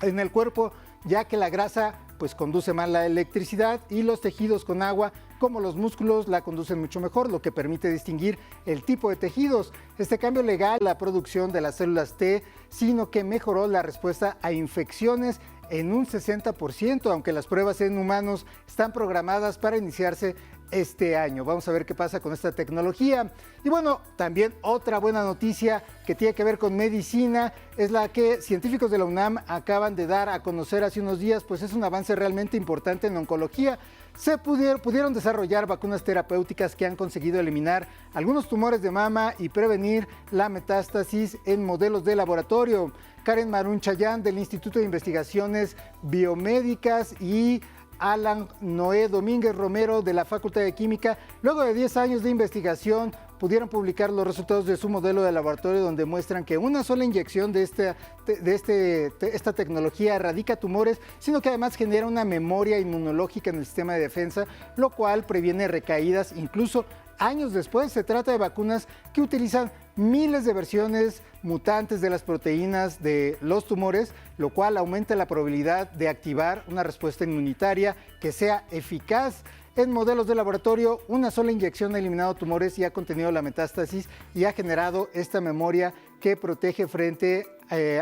en el cuerpo, ya que la grasa pues conduce más la electricidad y los tejidos con agua, como los músculos, la conducen mucho mejor, lo que permite distinguir el tipo de tejidos. Este cambio legal, la producción de las células T, sino que mejoró la respuesta a infecciones en un 60%, aunque las pruebas en humanos están programadas para iniciarse este año. Vamos a ver qué pasa con esta tecnología. Y bueno, también otra buena noticia que tiene que ver con medicina es la que científicos de la UNAM acaban de dar a conocer hace unos días, pues es un avance realmente importante en oncología. Se pudieron desarrollar vacunas terapéuticas que han conseguido eliminar algunos tumores de mama y prevenir la metástasis en modelos de laboratorio. Karen Marún Chayán del Instituto de Investigaciones Biomédicas y Alan Noé Domínguez Romero de la Facultad de Química, luego de 10 años de investigación, pudieron publicar los resultados de su modelo de laboratorio donde muestran que una sola inyección de esta tecnología erradica tumores, sino que además genera una memoria inmunológica en el sistema de defensa, lo cual previene recaídas incluso años después. Se trata de vacunas que utilizan miles de versiones mutantes de las proteínas de los tumores, lo cual aumenta la probabilidad de activar una respuesta inmunitaria que sea eficaz. En modelos de laboratorio, una sola inyección ha eliminado tumores y ha contenido la metástasis y ha generado esta memoria que protege frente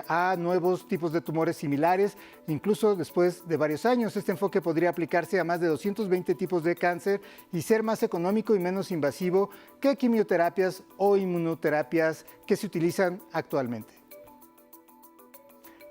a nuevos tipos de tumores similares, incluso después de varios años. Este enfoque podría aplicarse a más de 220 tipos de cáncer y ser más económico y menos invasivo que quimioterapias o inmunoterapias que se utilizan actualmente.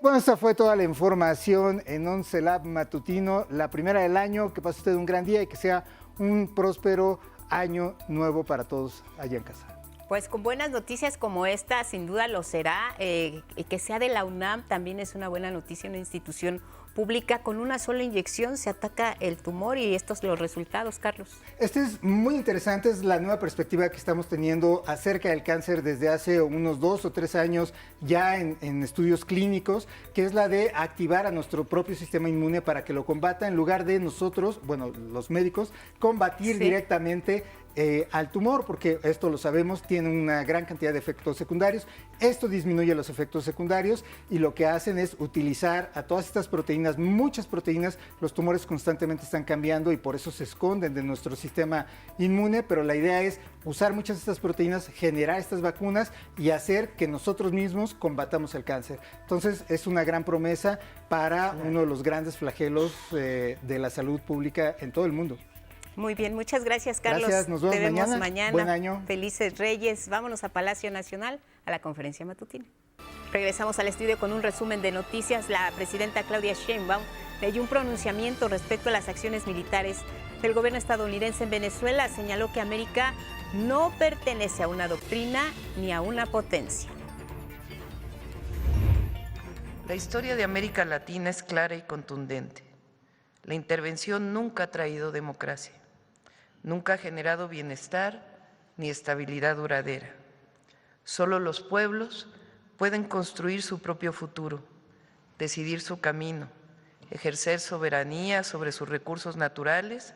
Bueno, esta fue toda la información en 11 Lab Matutino, la primera del año. Que pase usted un gran día y que sea un próspero año nuevo para todos allá en casa. Pues con buenas noticias como esta, sin duda lo será. Que sea de la UNAM también es una buena noticia, una institución pública. Con una sola inyección se ataca el tumor y estos son los resultados, Carlos. Este es muy interesante, es la nueva perspectiva que estamos teniendo acerca del cáncer desde hace unos 2 o 3 años ya en estudios clínicos, que es la de activar a nuestro propio sistema inmune para que lo combata en lugar de nosotros, bueno, los médicos, combatir directamente al tumor, porque esto lo sabemos, tiene una gran cantidad de efectos secundarios. Esto disminuye los efectos secundarios y lo que hacen es utilizar a todas estas proteínas, muchas proteínas. Los tumores constantemente están cambiando y por eso se esconden de nuestro sistema inmune, pero la idea es usar muchas de estas proteínas, generar estas vacunas y hacer que nosotros mismos combatamos el cáncer. Entonces es una gran promesa para uno de los grandes flagelos de la salud pública en todo el mundo. Muy bien, muchas gracias, Carlos. Gracias, nos vemos Te vemos mañana. Buen año. Felices Reyes. Vámonos a Palacio Nacional a la conferencia matutina. Regresamos al estudio con un resumen de noticias. La presidenta Claudia Sheinbaum leyó un pronunciamiento respecto a las acciones militares del gobierno estadounidense en Venezuela. Señaló que América no pertenece a una doctrina ni a una potencia. La historia de América Latina es clara y contundente. La intervención nunca ha traído democracia. Nunca ha generado bienestar ni estabilidad duradera. Solo los pueblos pueden construir su propio futuro, decidir su camino, ejercer soberanía sobre sus recursos naturales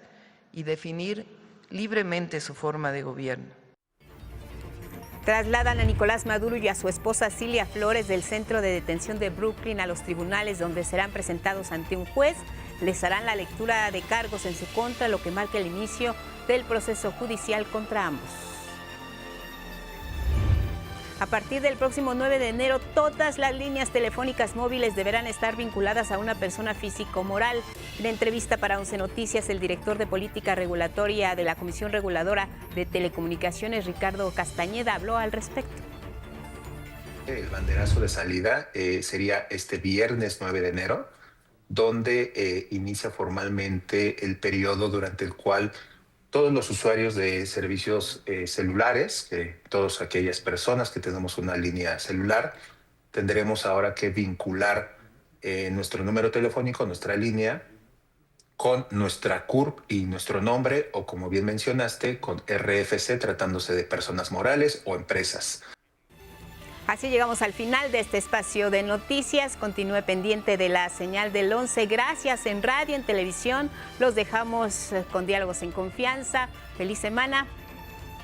y definir libremente su forma de gobierno. Trasladan a Nicolás Maduro y a su esposa Cilia Flores del centro de detención de Brooklyn a los tribunales donde serán presentados ante un juez. Les harán la lectura de cargos en su contra, lo que marca el inicio del proceso judicial contra ambos. A partir del próximo 9 de enero, todas las líneas telefónicas móviles deberán estar vinculadas a una persona física o moral. En entrevista para 11 Noticias, el director de Política Regulatoria de la Comisión Reguladora de Telecomunicaciones, Ricardo Castañeda, habló al respecto. El banderazo de salida sería este viernes 9 de enero, donde inicia formalmente el periodo durante el cual todos los usuarios de servicios celulares, todas aquellas personas que tenemos una línea celular, tendremos ahora que vincular nuestro número telefónico, nuestra línea, con nuestra CURP y nuestro nombre, o como bien mencionaste, con RFC, tratándose de personas morales o empresas. Así llegamos al final de este espacio de noticias. Continúe pendiente de la señal del 11. Gracias en radio, en televisión. Los dejamos con Diálogos en Confianza. Feliz semana.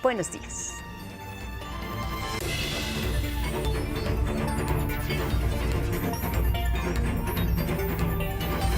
Buenos días.